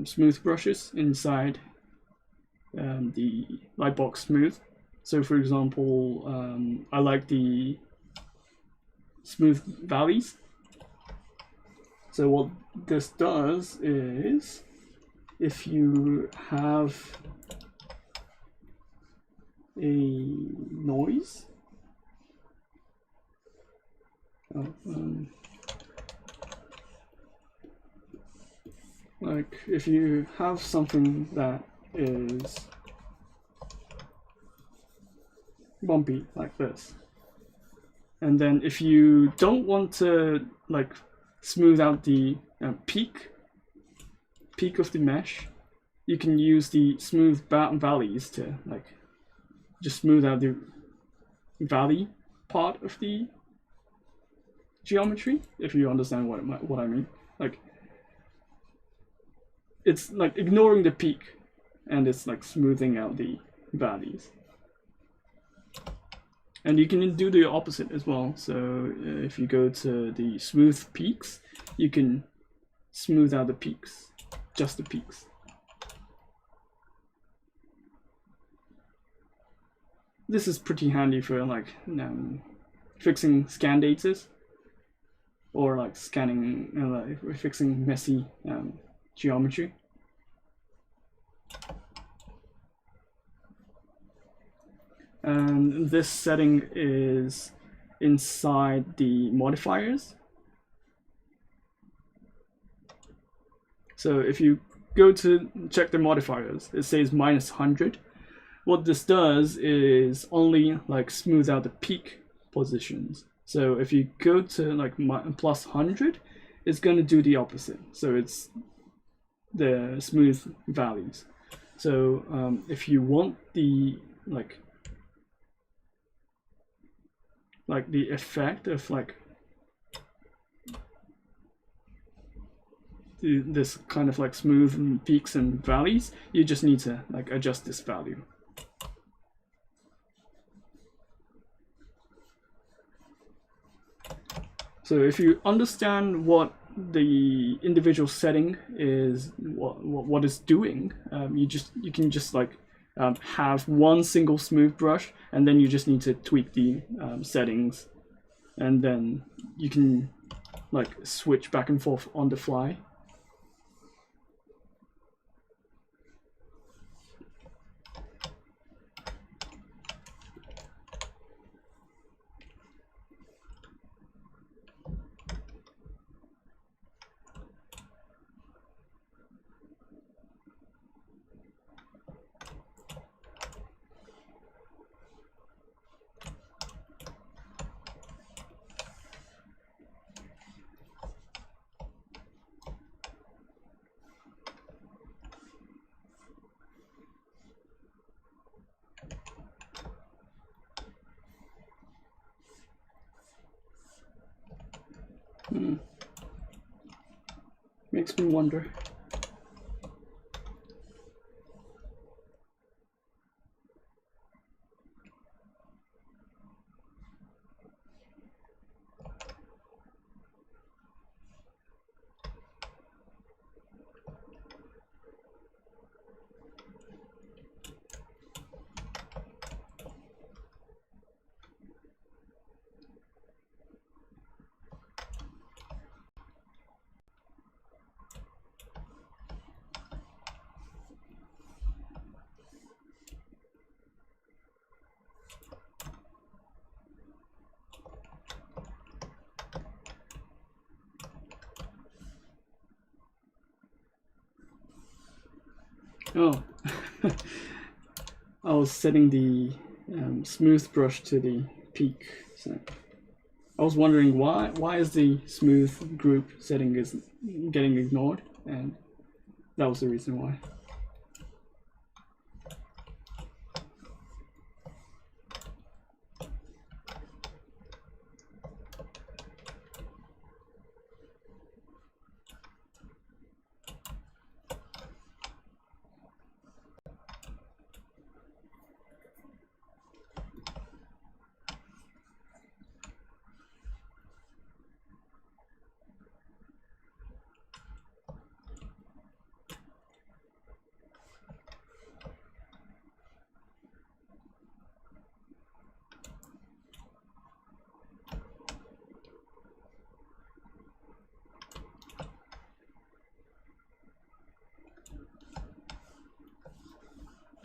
Speaker 1: smooth brushes inside the lightbox smooth. So for example, I like the smooth valleys. So what this does is, if you have a noise, like if you have something that is bumpy like this, and then if you don't want to like smooth out the peak of the mesh, you can use the smooth valleys to like just smooth out the valley part of the geometry, if you understand what I mean. Like it's like ignoring the peak, and it's like smoothing out the valleys. And you can do the opposite as well. So if you go to the smooth peaks, you can smooth out the peaks, just the peaks. This is pretty handy for like fixing scan datas, or like scanning, like fixing messy geometry. And this setting is inside the modifiers. So if you go to check the modifiers, it says -100. What this does is only like smooth out the peak positions. So if you go to like +100, it's going to do the opposite. So it's the smooth valleys. So if you want the like the effect of like this kind of like smooth peaks and valleys, you just need to like adjust this value. So if you understand what the individual setting is, what it's doing, you can just like have one single smooth brush, and then you just need to tweak the settings and then you can like switch back and forth on the fly. Makes me wonder. Oh, I was setting the smooth brush to the peak, so I was wondering why is the smooth group setting is getting ignored, and that was the reason why.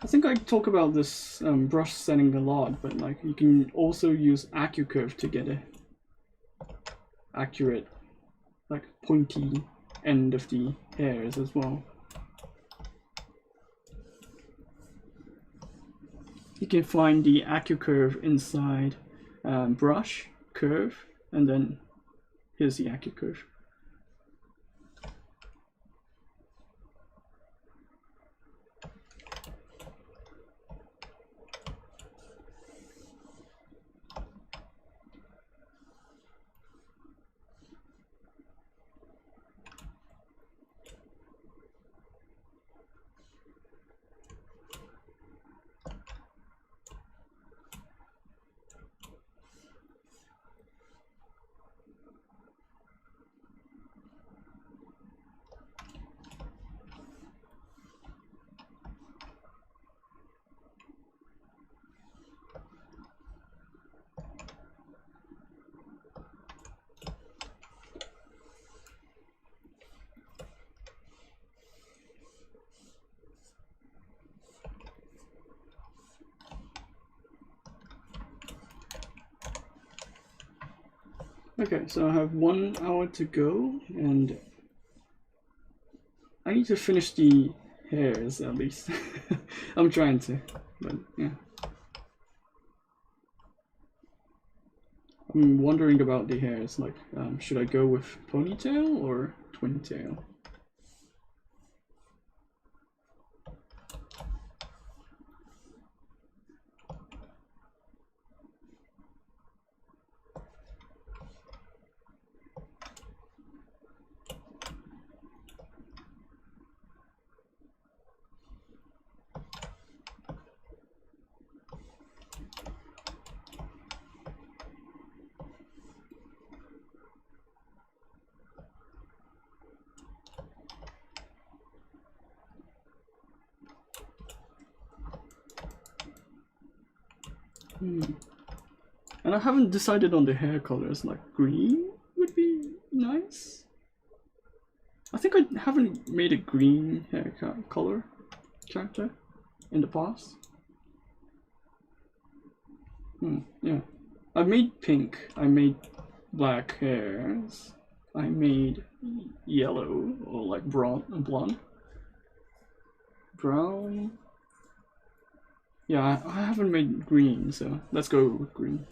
Speaker 1: I think I talk about this brush setting a lot, but like you can also use AccuCurve to get a accurate, like pointy end of the hairs as well. You can find the AccuCurve inside brush, curve, and then here's the AccuCurve. Okay, so I have 1 hour to go, and I need to finish the hairs at least. I'm trying to, but yeah. I'm wondering about the hairs, like, should I go with ponytail or twin tail? And I haven't decided on the hair colors, like green would be nice. I think I haven't made a green hair color character in the past. Yeah. I made pink, I made black hairs, I made yellow or like blonde. Brown. Yeah, I haven't made green, so let's go with green.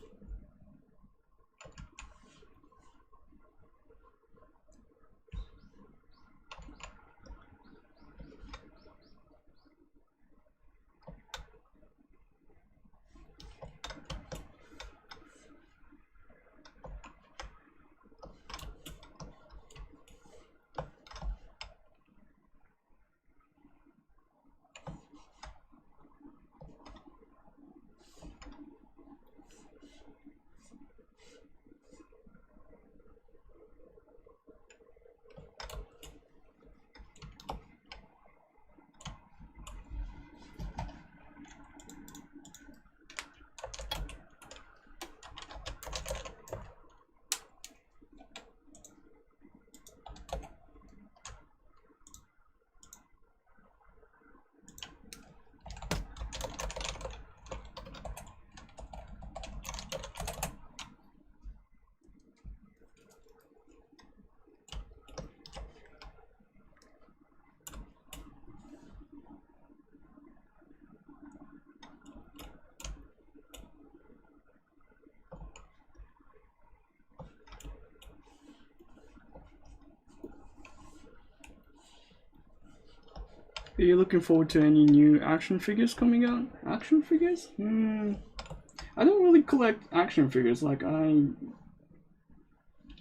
Speaker 1: Are you looking forward to any new action figures coming out? Action figures? I don't really collect action figures. Like I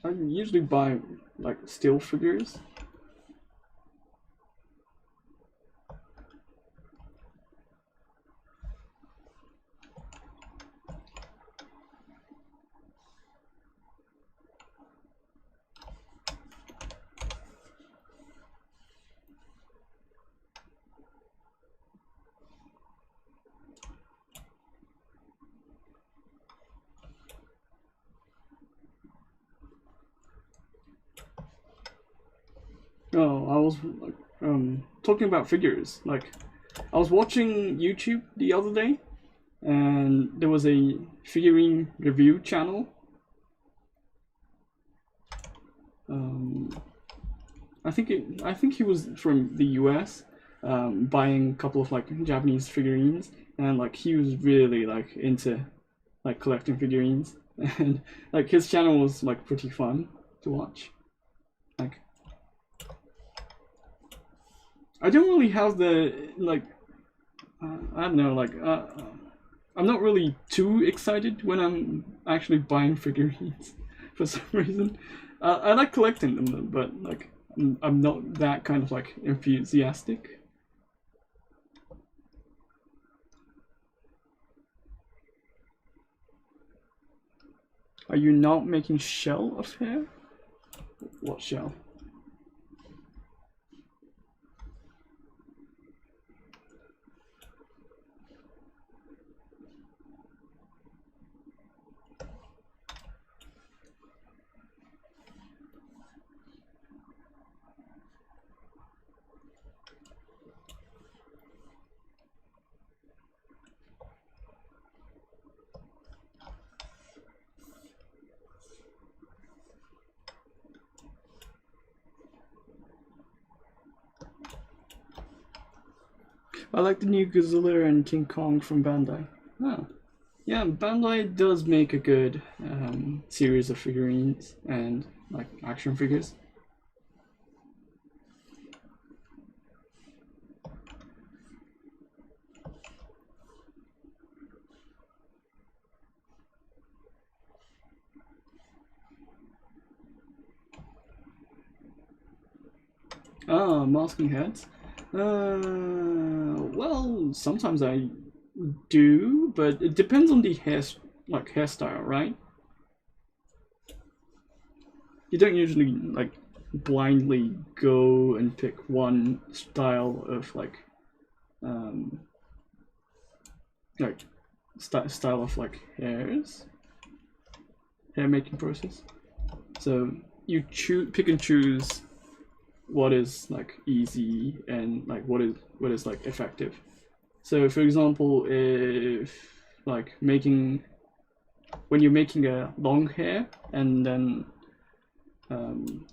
Speaker 1: usually buy like still figures. Oh, I was like, talking about figures. Like, I was watching YouTube the other day, and there was a figurine review channel. I think he was from the US, buying a couple of like Japanese figurines, and like he was really like into like collecting figurines, and like his channel was like pretty fun to watch. Like, I don't really have the like I don't know, like I'm not really too excited when I'm actually buying figurines for some reason. I like collecting them though, but like I'm not that kind of like enthusiastic. Are you not making shell of hair? What shell? I like the new Godzilla and King Kong from Bandai. Oh. Yeah, Bandai does make a good series of figurines and like action figures. Ah, masking heads. Well, sometimes I do, but it depends on the hairstyle, right? You don't usually like blindly go and pick one style of like style of like hairs. hair making process. So you pick and choose what is like easy and like what is like effective. So for example, if like when you're making a long hair, and then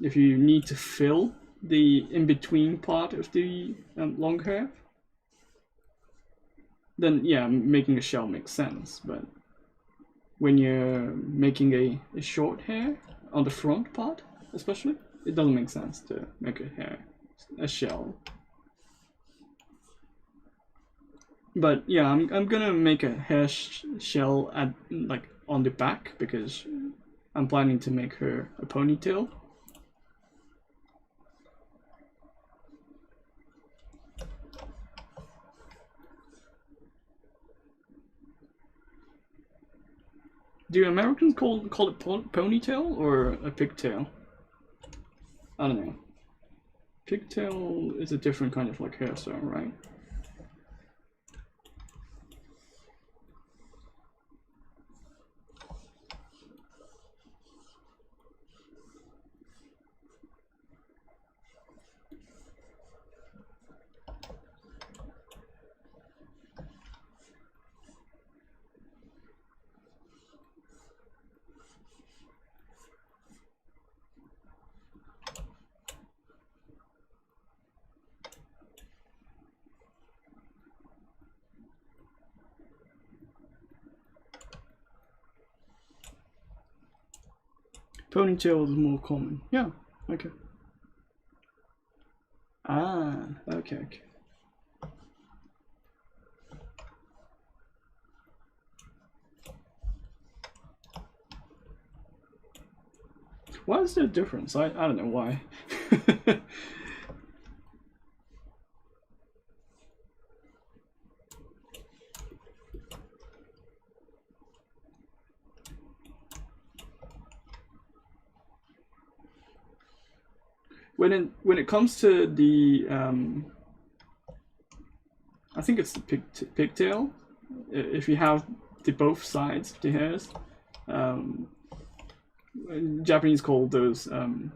Speaker 1: if you need to fill the in-between part of the long hair, then yeah, making a shell makes sense. But when you're making a short hair on the front part, especially, it doesn't make sense to make a shell. But yeah, I'm gonna make a hair shell at like on the back because I'm planning to make her a ponytail. Do Americans call it ponytail or a pigtail? I don't know. Pigtail is a different kind of like hairstyle, right? Ponytail is more common. Yeah, okay. Ah, okay. Why is there a difference? I don't know why. When it comes to the I think it's the pigtail. If you have both sides of the hairs, Japanese call those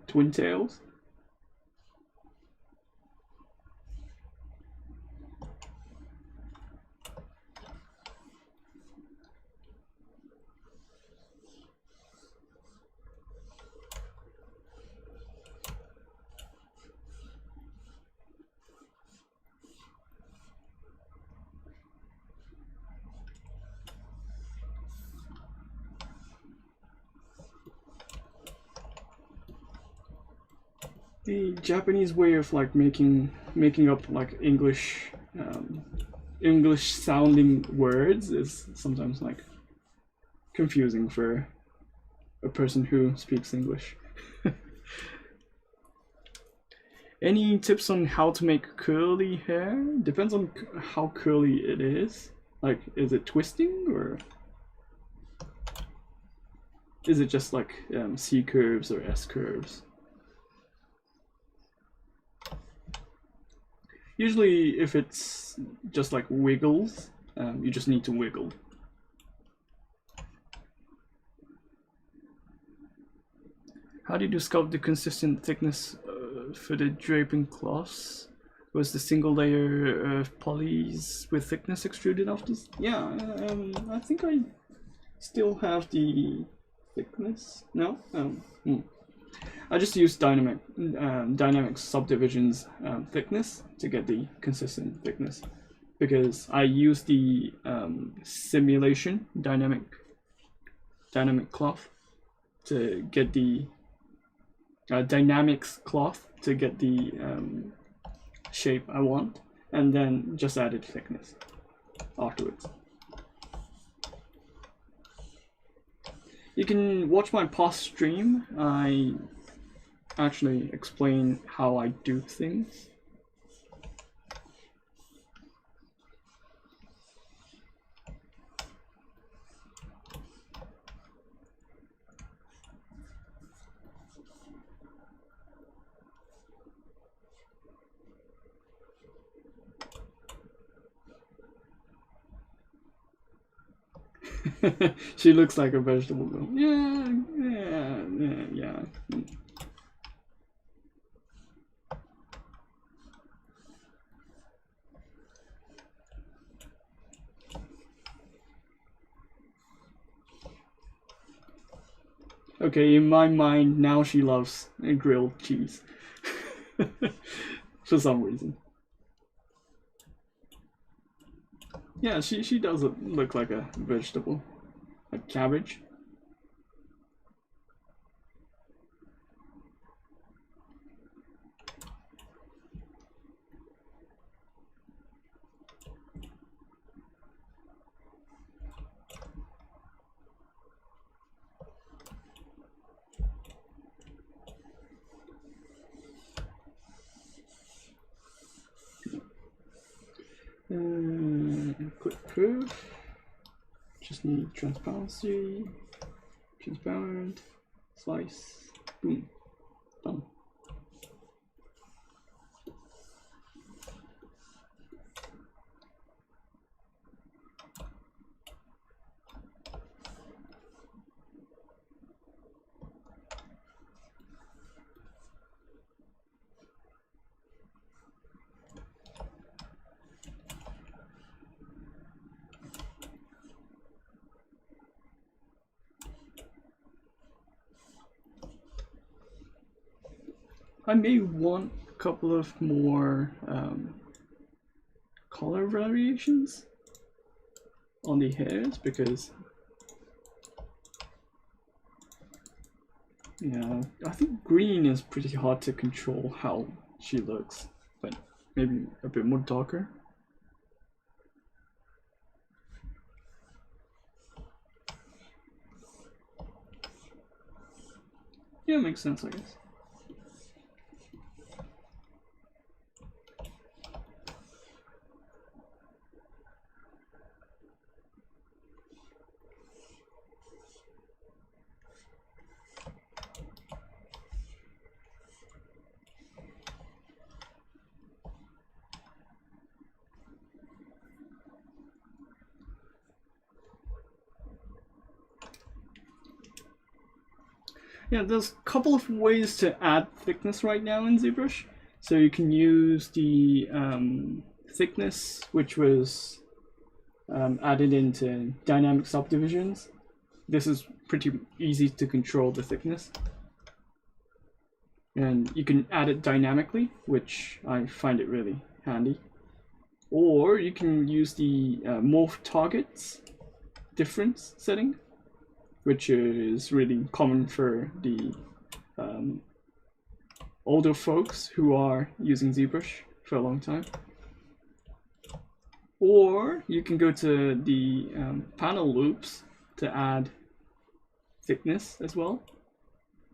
Speaker 1: twin tails. The Japanese way of like making up like English sounding words is sometimes like confusing for a person who speaks English. Any tips on how to make curly hair? Depends on how curly it is. Like, is it twisting or is it just like C curves or S curves? Usually, if it's just like wiggles, you just need to wiggle. How did you sculpt the consistent thickness for the draping cloths? Was the single layer of polys with thickness extruded after? Yeah, I think I still have the thickness. No? I just use dynamic subdivisions thickness to get the consistent thickness, because I use the simulation dynamic cloth to get the dynamics cloth to get the shape I want, and then just added thickness afterwards. You can watch my past stream. I actually explain how I do things. She looks like a vegetable though. Yeah, yeah. Okay, in my mind, now she loves grilled cheese. For some reason. Yeah, she does look like a vegetable. Like cabbage. Quick proof. Just need transparency. Transparent. Slice. Boom. Done. I may want a couple of more color variations on the hairs because yeah, I think green is pretty hard to control how she looks, but maybe a bit more darker. Yeah, makes sense, I guess. Yeah, there's a couple of ways to add thickness right now in ZBrush. So you can use the thickness, which was added into dynamic subdivisions. This is pretty easy to control the thickness. And you can add it dynamically, which I find it really handy. Or you can use the morph targets difference setting, which is really common for the older folks who are using ZBrush for a long time. Or you can go to the panel loops to add thickness as well.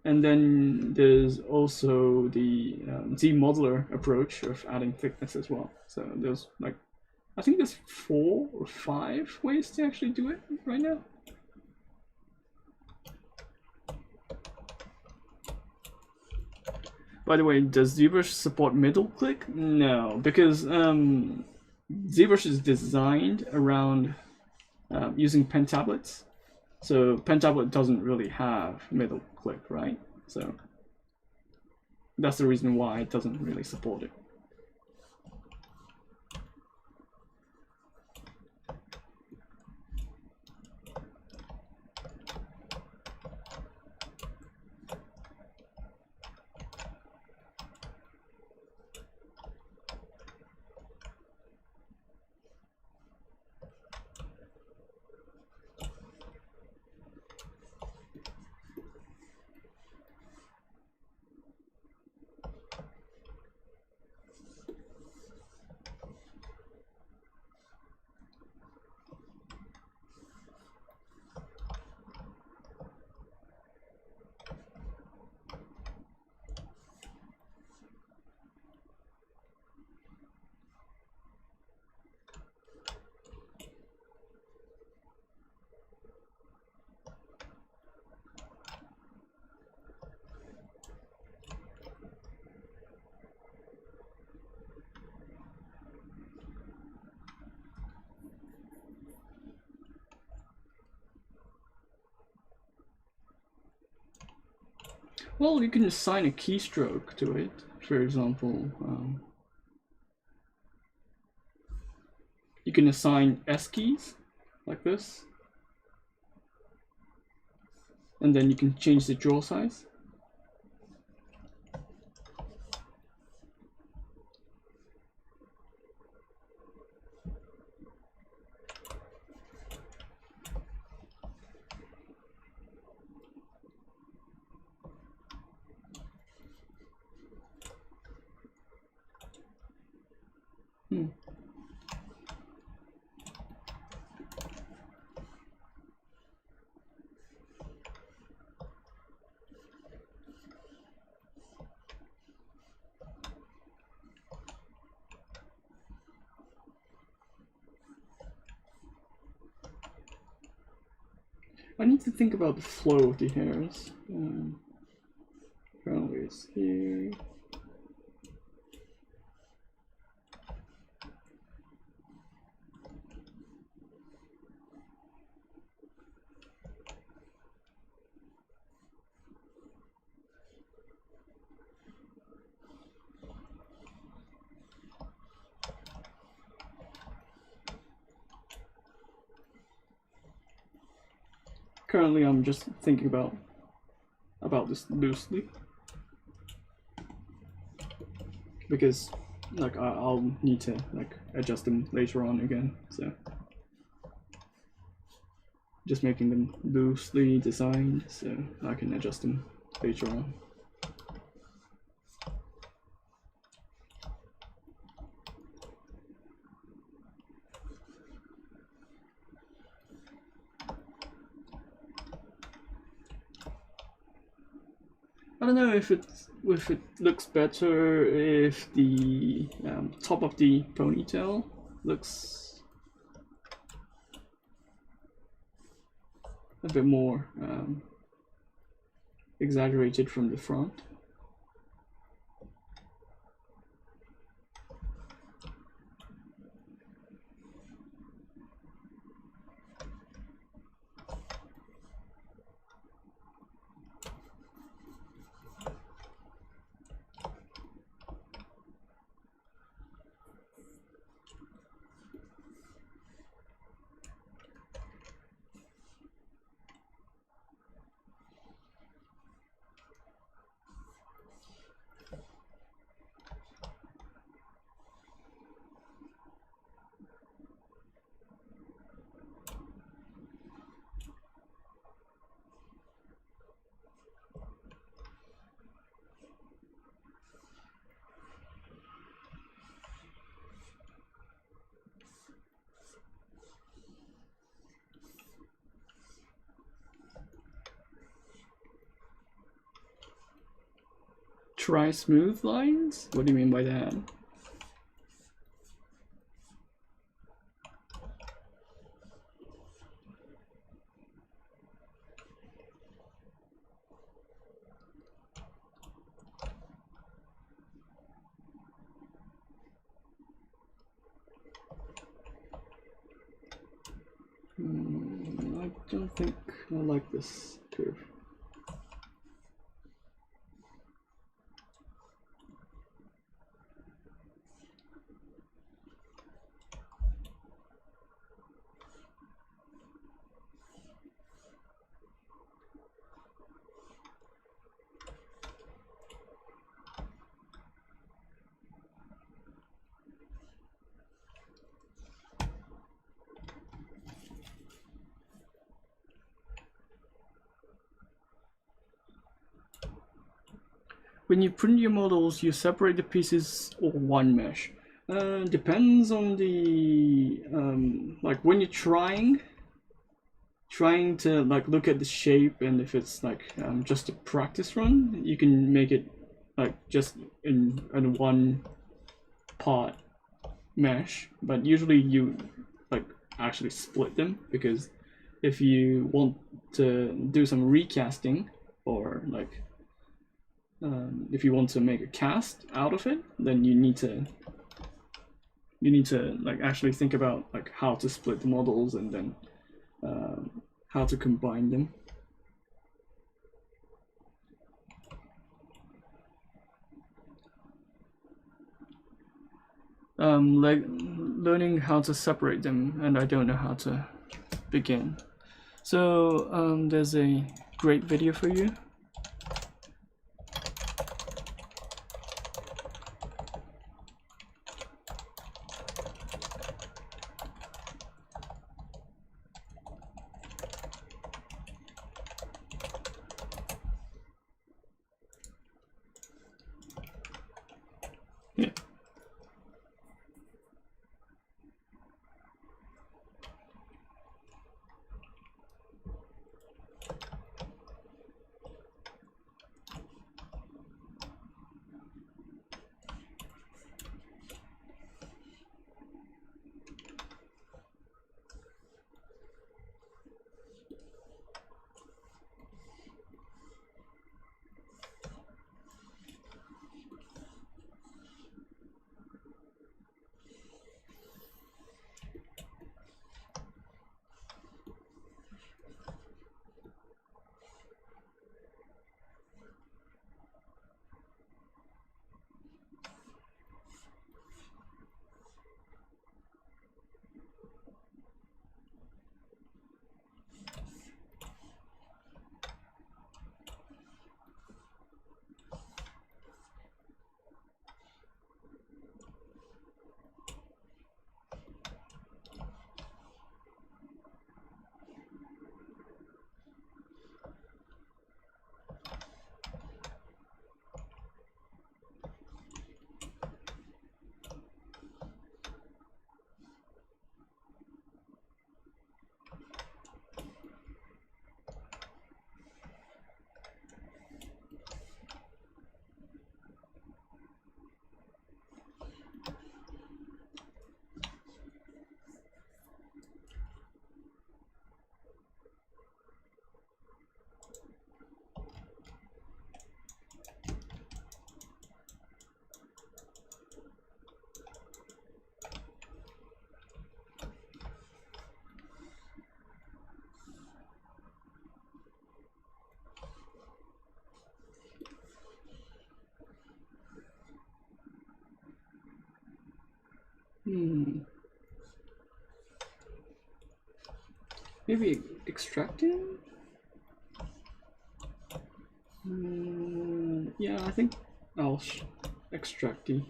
Speaker 1: And then there's also the Z-modeler approach of adding thickness as well. So there's like, I think there's 4 or 5 ways to actually do it right now. By the way, does ZBrush support middle click? No, because ZBrush is designed around using pen tablets. So pen tablet doesn't really have middle click, right? So that's the reason why it doesn't really support it. Well, you can assign a keystroke to it. For example, you can assign S keys like this, and then you can change the draw size. I need to think about the flow of the hairs. Probably it's here. Currently, I'm just thinking about this loosely, because like I'll need to like adjust them later on again. So just making them loosely designed so I can adjust them later on. I don't know if it looks better if the top of the ponytail looks a bit more exaggerated from the front. Try smooth lines? What do you mean by that? I don't think I like this curve. When you print your models, you separate the pieces or one mesh. Depends on the like when you're trying to like look at the shape, and if it's like just a practice run, you can make it like just in one part mesh. But usually you like actually split them, because if you want to do some recasting or like if you want to make a cast out of it, then you need to like actually think about like how to split the models and then how to combine them. like learning how to separate them, and I don't know how to begin. So there's a great video for you. Yeah. Maybe extracting? Yeah, I think I'll extract the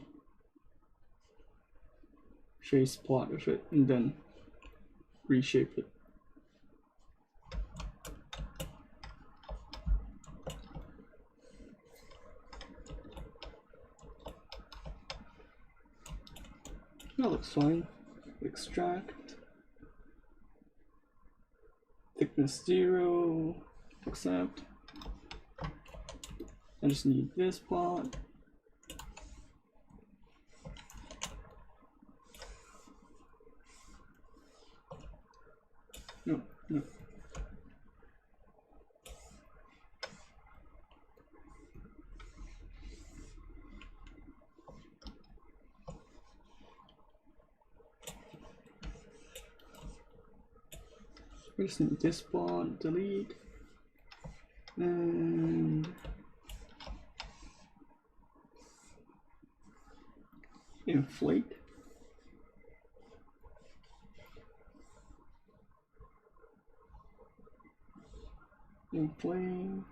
Speaker 1: face plot of it and then reshape it. That looks fine. Extract. Thickness 0. Accept. I just need this plot. No. We just need this plot, delete, and inflate. Inflate,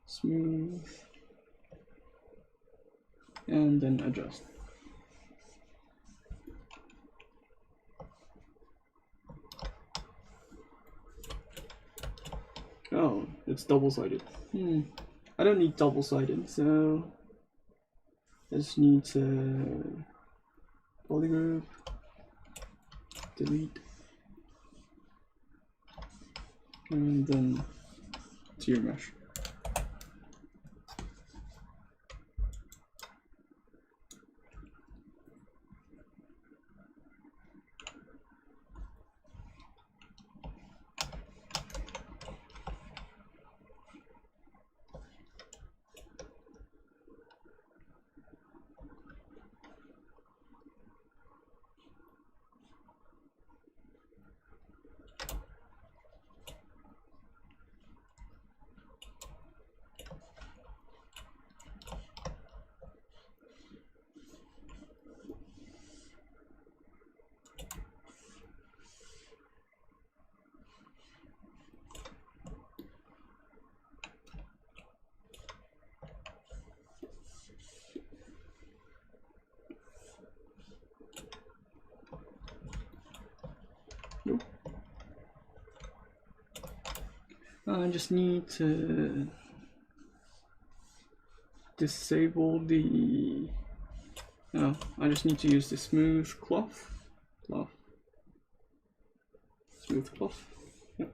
Speaker 1: smooth, and then adjust. Oh, it's double-sided. I don't need double-sided, so I just need to polygroup, delete, and then to your mesh. Nope. I just need to disable the. No, I just need to use the smooth cloth. Smooth cloth. Yep.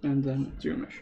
Speaker 1: And then zero mesh.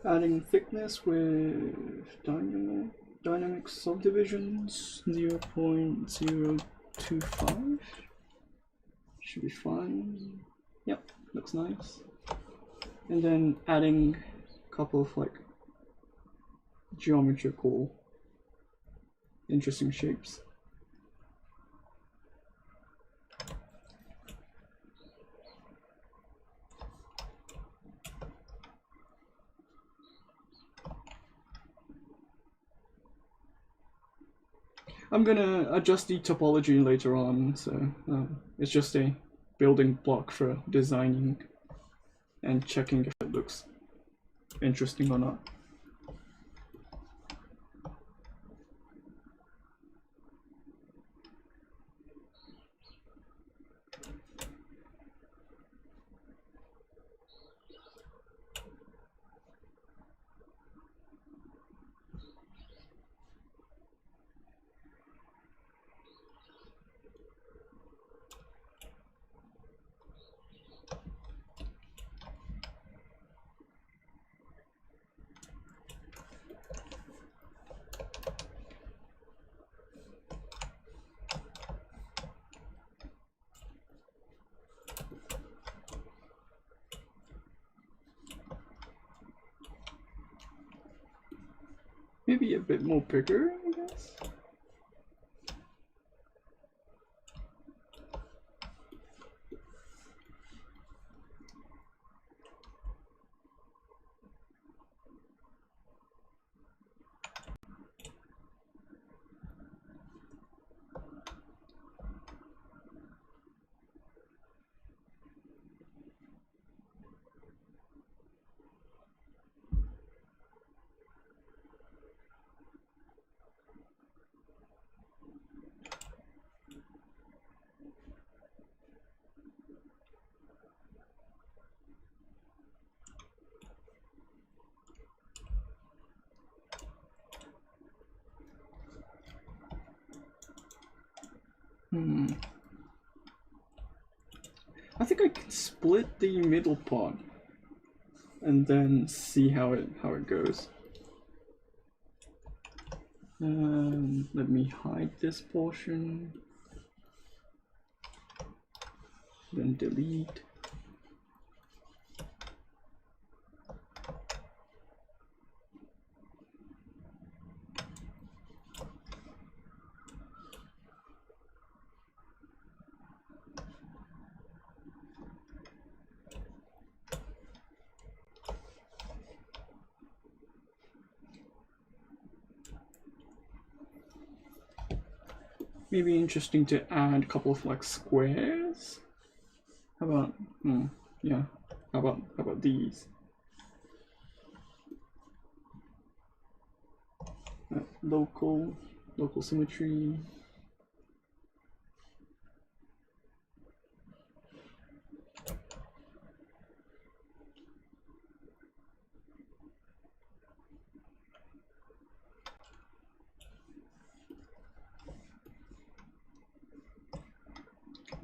Speaker 1: Adding thickness with dynamic subdivisions 0.025 should be fine. Yep, looks nice. And then adding a couple of like geometrical interesting shapes. I'm gonna adjust the topology later on, so it's just a building block for designing and checking if it looks interesting or not. Maybe a bit more bigger, I guess. I think I can split the middle part and then see how it goes. Let me hide this portion, then delete. Maybe interesting to add a couple of like squares. How about yeah? How about these? Local symmetry.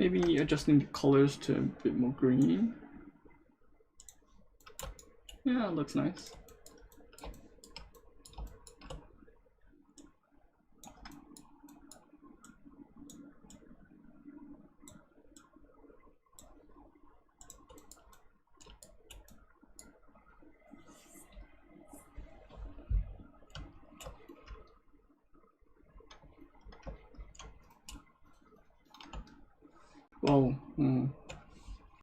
Speaker 1: Maybe adjusting the colors to a bit more green. Yeah, it looks nice. Well,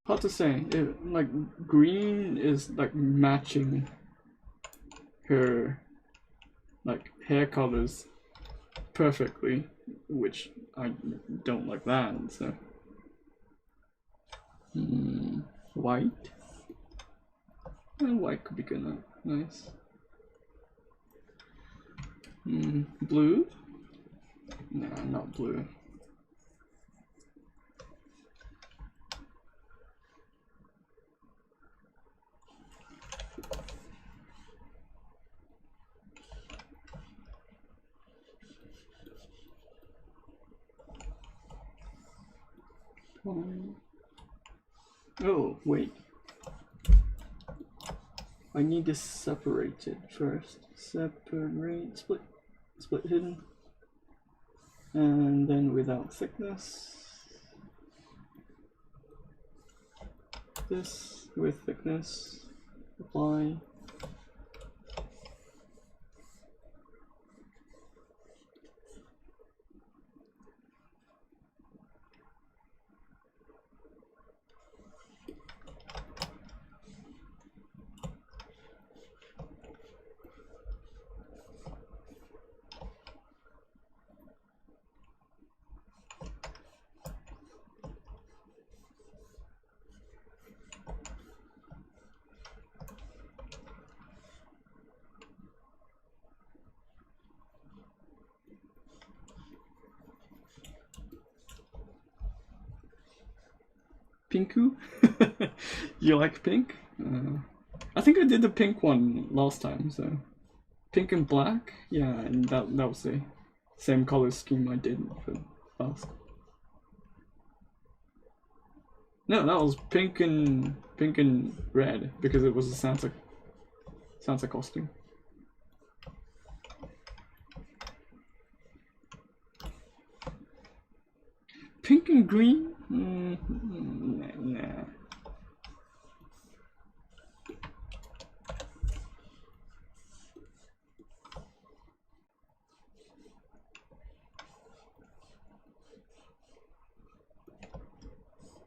Speaker 1: hard to say. Like green is like matching her like hair colors perfectly, which I don't like that. So white. White could be good. Nice. Blue? Nah, not blue. Oh, wait. I need this separated first. Separate, split hidden. And then without thickness. This with thickness. Apply. Pinku? You like pink? I think I did the pink one last time, so pink and black, yeah, and that was the same color scheme I did for last. No, that was pink and red because it was a Santa costume. Pink and green? Nah.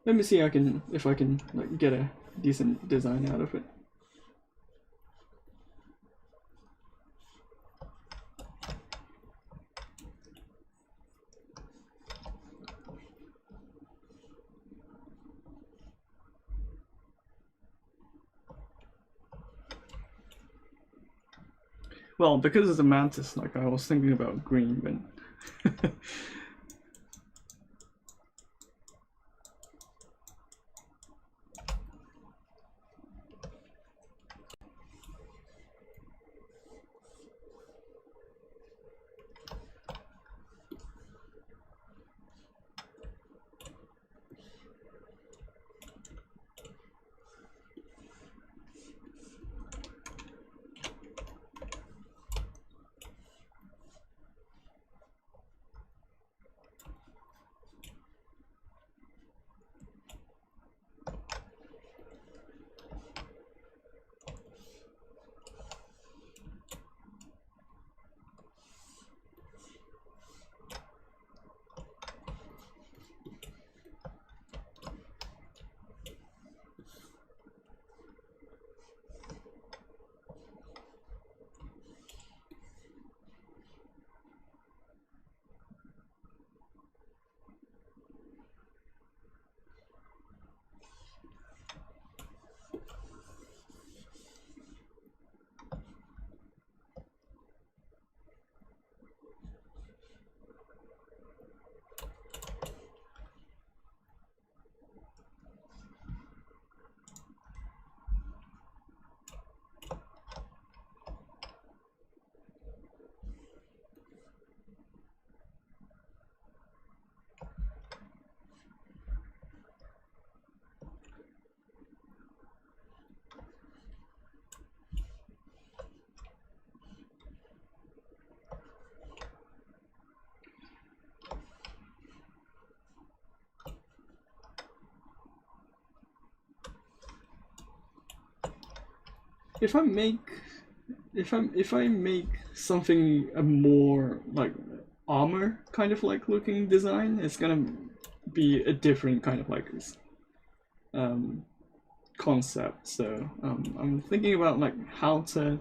Speaker 1: Let me see if I can like get a decent design out of it. Well, because it's a mantis, like I was thinking about green, but if I make something a more like armor kind of like looking design, it's gonna be a different kind of like concept. So I'm thinking about like how to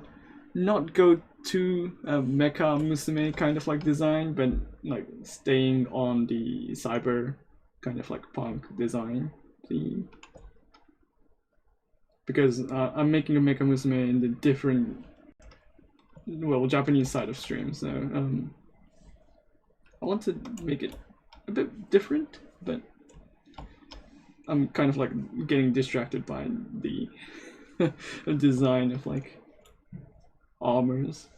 Speaker 1: not go to mecha musume kind of like design, but like staying on the cyber kind of like punk design theme. Because I'm making a mecha musume in the different, well, Japanese side of stream, so I want to make it a bit different, but I'm kind of like getting distracted by the design of like armors.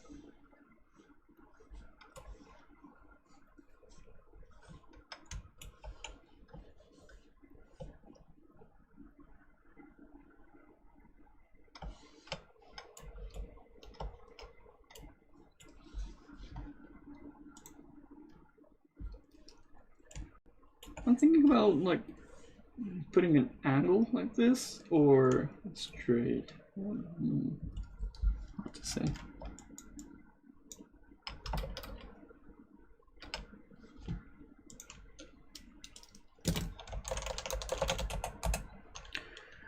Speaker 1: I'm thinking about like putting an angle like this or straight. Hard to say.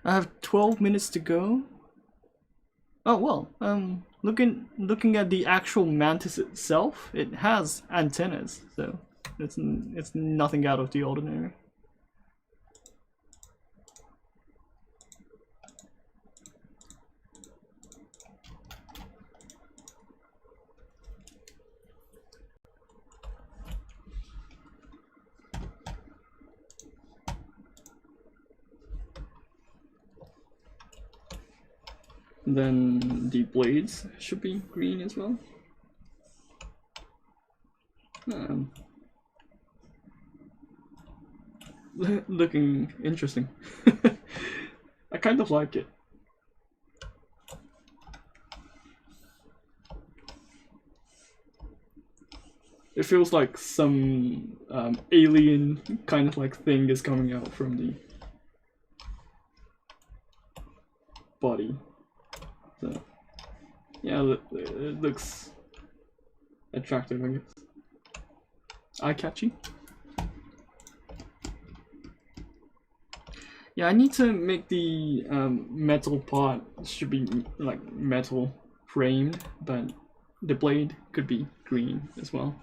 Speaker 1: I have 12 minutes to go. Oh well, looking at the actual Mantis itself, it has antennas, so it's nothing out of the ordinary. Then the blades should be green as well. Looking interesting. I kind of like it. It feels like some alien kind of like thing is coming out from the body. So, yeah, it looks attractive, I guess. Eye-catchy. Yeah, I need to make the metal part should be like metal framed, but the blade could be green as well.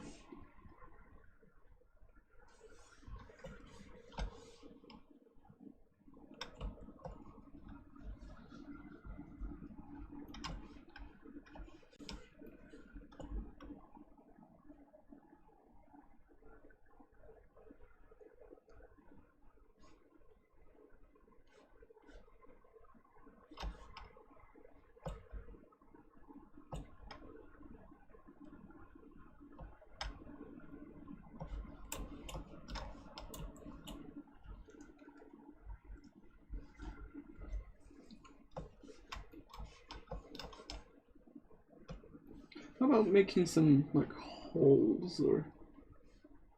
Speaker 1: How about making some like holes or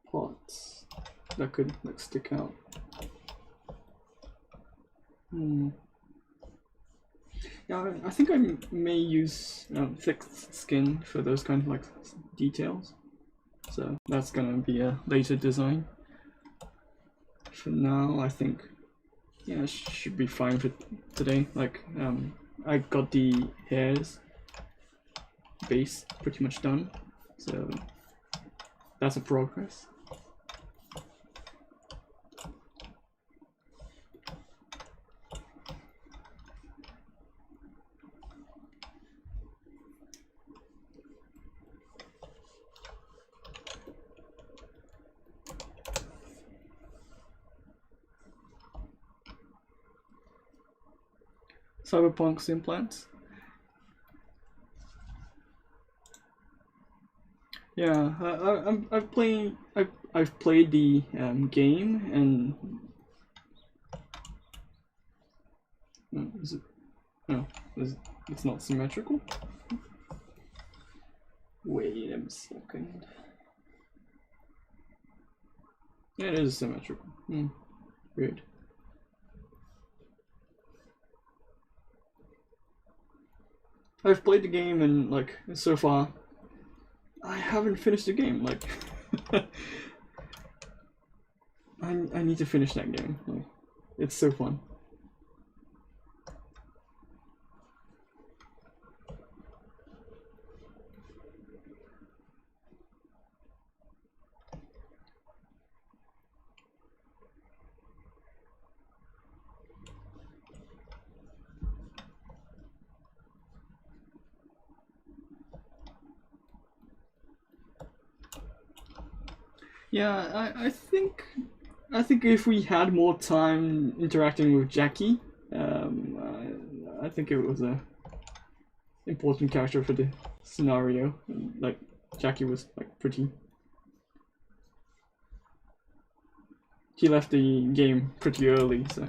Speaker 1: pots that could like stick out? Yeah, I think I may use thick skin for those kind of like details. So that's gonna be a later design. For now, I think, yeah, it should be fine for today. Like, I got the hairs base pretty much done, so that's a progress. Cyberpunk's implants. Yeah, I've played the game, and is it? No, it's not symmetrical. Wait a second. Yeah, it is symmetrical. Weird. I've played the game and like so far, I haven't finished the game. Like, I need to finish that game. Like, it's so fun. Yeah, I think if we had more time interacting with Jackie, I think it was a important character for the scenario. Like Jackie was like pretty. He left the game pretty early, so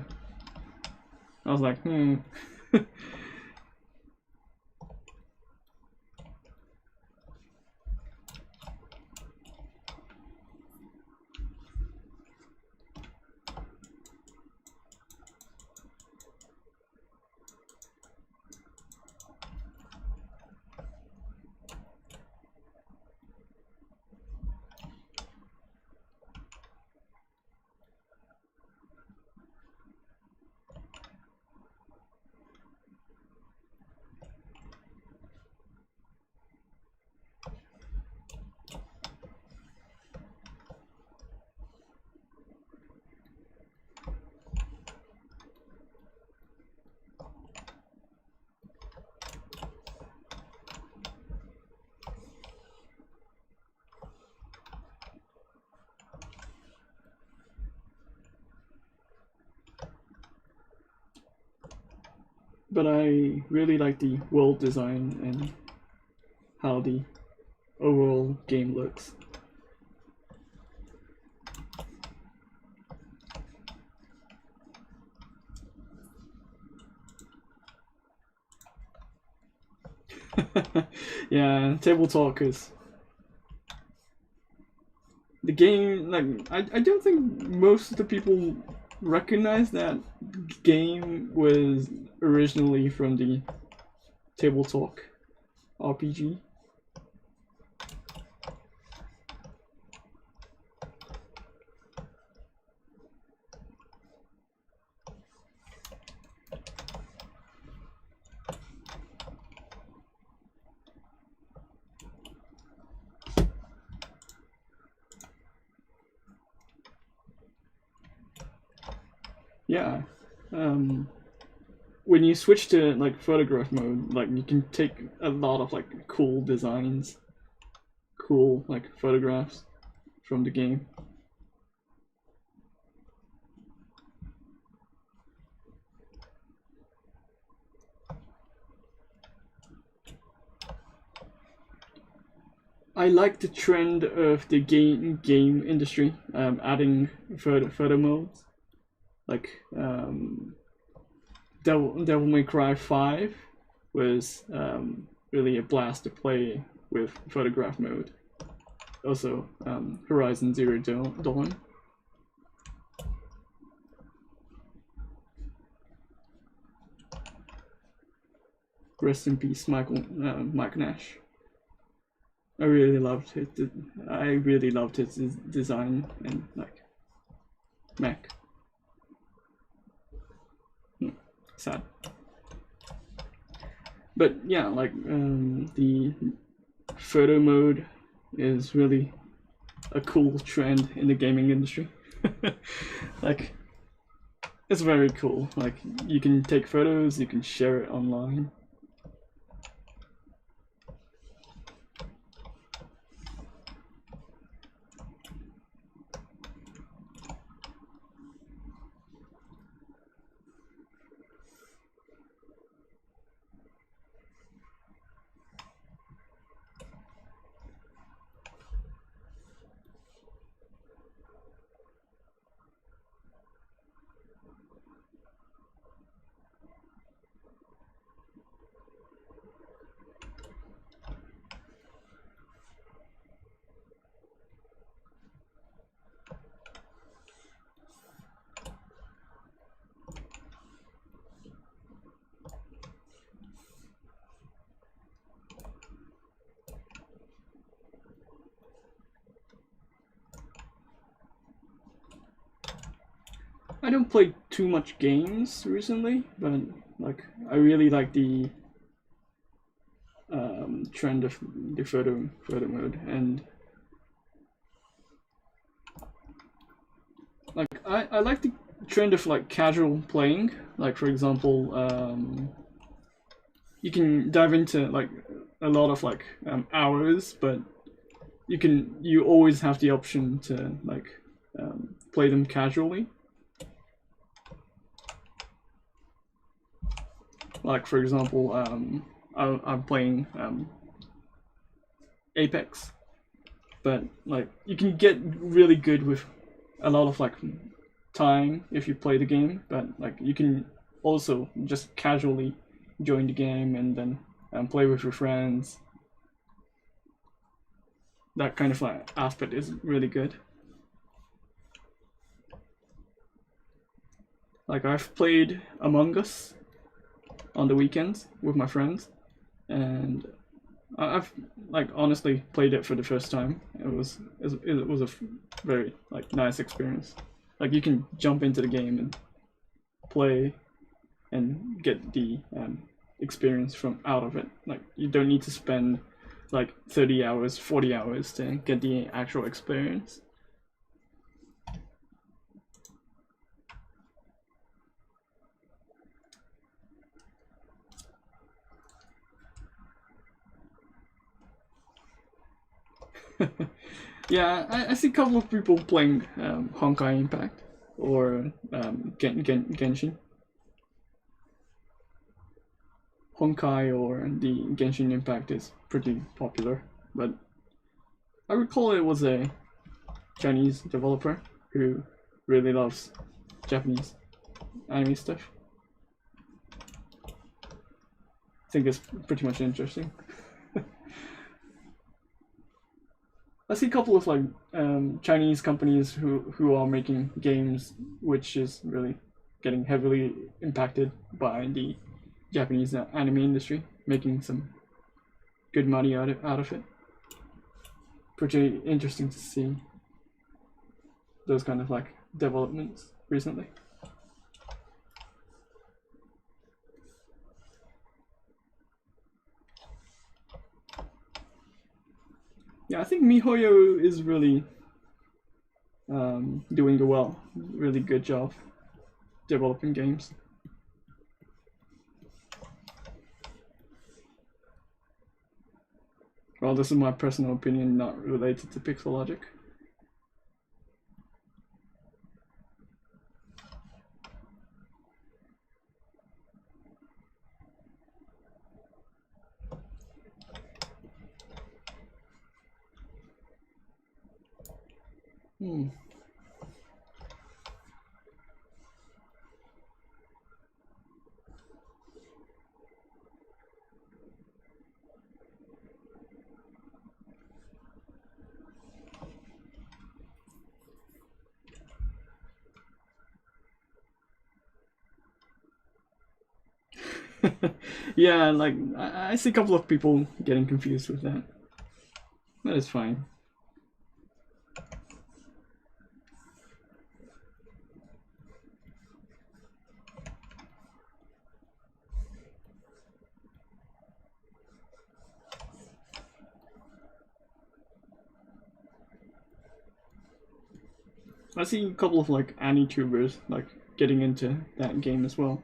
Speaker 1: I was like, but I really like the world design and how the overall game looks. Yeah, Table Talk is the game. Like, I don't think most of the people recognize that game was originally from the Table Talk RPG. Yeah. When you switch to like photograph mode, like you can take a lot of like cool designs, cool like photographs from the game. I like the trend of the game industry adding photo modes, like Devil May Cry 5 was really a blast to play with photograph mode. Also, Horizon Zero Dawn. Rest in peace, Mike Nash. I really loved his design and like mech. Sad. But yeah, like the photo mode is really a cool trend in the gaming industry. Like, it's very cool. Like, you can take photos, you can share it online. I don't play too much games recently, but like I really like the trend of the photo mode, and like I like the trend of like casual playing. Like for example, you can dive into like a lot of like hours, but you always have the option to like play them casually. Like for example, I'm playing Apex, but like you can get really good with a lot of like time if you play the game, but like you can also just casually join the game and then play with your friends. That kind of like aspect is really good. Like I've played Among Us on the weekends with my friends, and I've like honestly played it for the first time. It was a very like nice experience. Like you can jump into the game and play and get the experience from out of it. Like you don't need to spend like 30 hours, 40 hours to get the actual experience. Yeah, I see a couple of people playing Honkai Impact or Genshin. Honkai or the Genshin Impact is pretty popular, but I recall it was a Chinese developer who really loves Japanese anime stuff. I think it's pretty much interesting. I see a couple of like Chinese companies who are making games which is really getting heavily impacted by the Japanese anime industry, making some good money out of it. Pretty interesting to see those kind of like developments recently. Yeah, I think MiHoYo is really doing a really good job developing games. Well, this is my personal opinion, not related to Pixologic. Yeah, like I see a couple of people getting confused with that. That is fine. I see a couple of like Anitubers like getting into that game as well.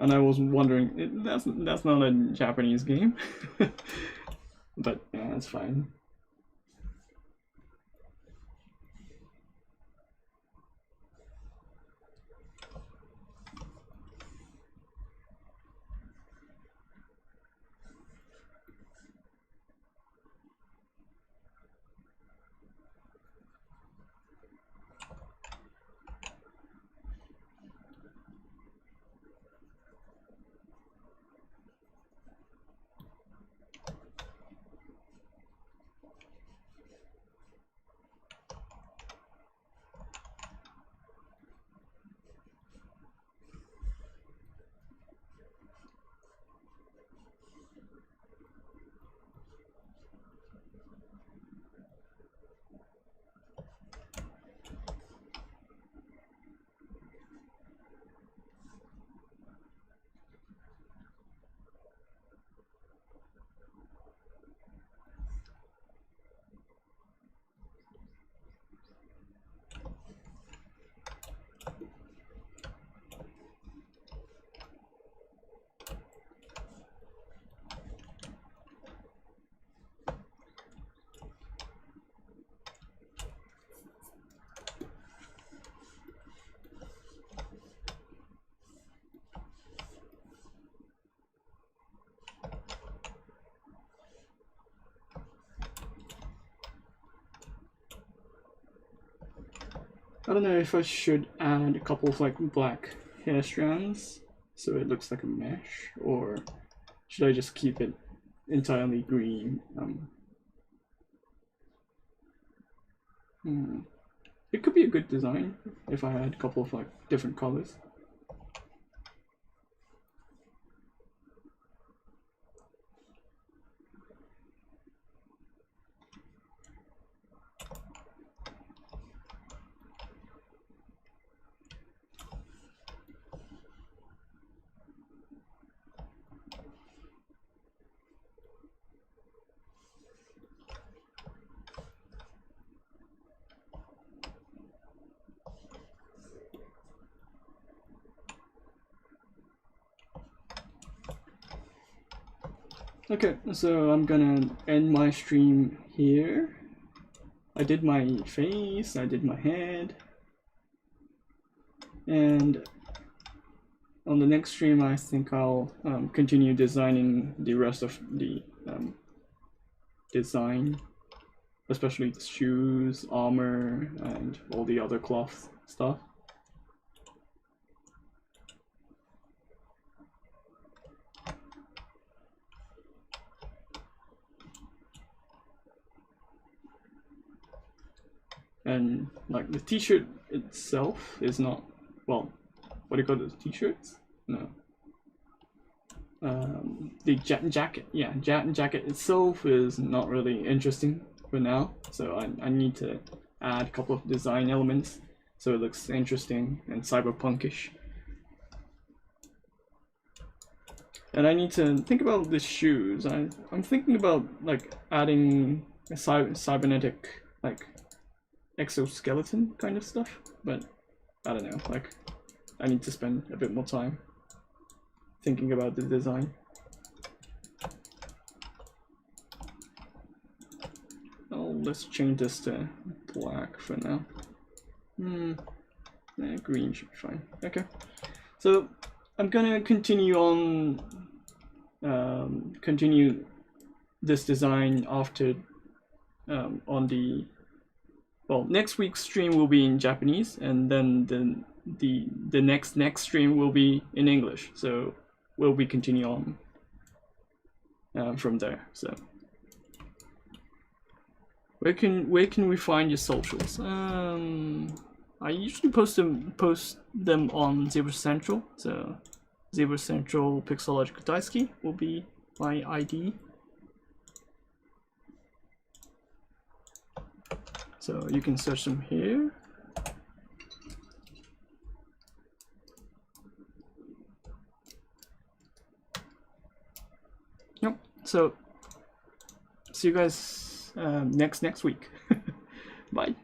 Speaker 1: And I was wondering, that's not a Japanese game. But yeah, that's fine. I don't know if I should add a couple of like black hair strands so it looks like a mesh, or should I just keep it entirely green? It could be a good design if I had a couple of like different colors. Okay, so I'm gonna end my stream here. I did my face, I did my head, and on the next stream I think I'll continue designing the rest of the design, especially the shoes, armor, and all the other cloth stuff. And like the t-shirt itself is not, well, what do you call those t-shirts? No. The jacket, yeah, jacket itself is not really interesting for now. So I need to add a couple of design elements so it looks interesting and cyberpunkish. And I need to think about the shoes. I'm thinking about like adding a cybernetic like exoskeleton kind of stuff, but I don't know, like I need to spend a bit more time thinking about the design. Oh, let's change this to black for now. Green should be fine. Okay, so I'm gonna continue on continue this design after on the, well, next week's stream will be in Japanese, and then the next stream will be in English. So we'll be continue on from there. So where can we find your socials? I usually post them on ZBrush Central. So ZBrush Central Pixologic Daisuke will be my ID. So you can search them here. Yep. So see you guys next week. Bye.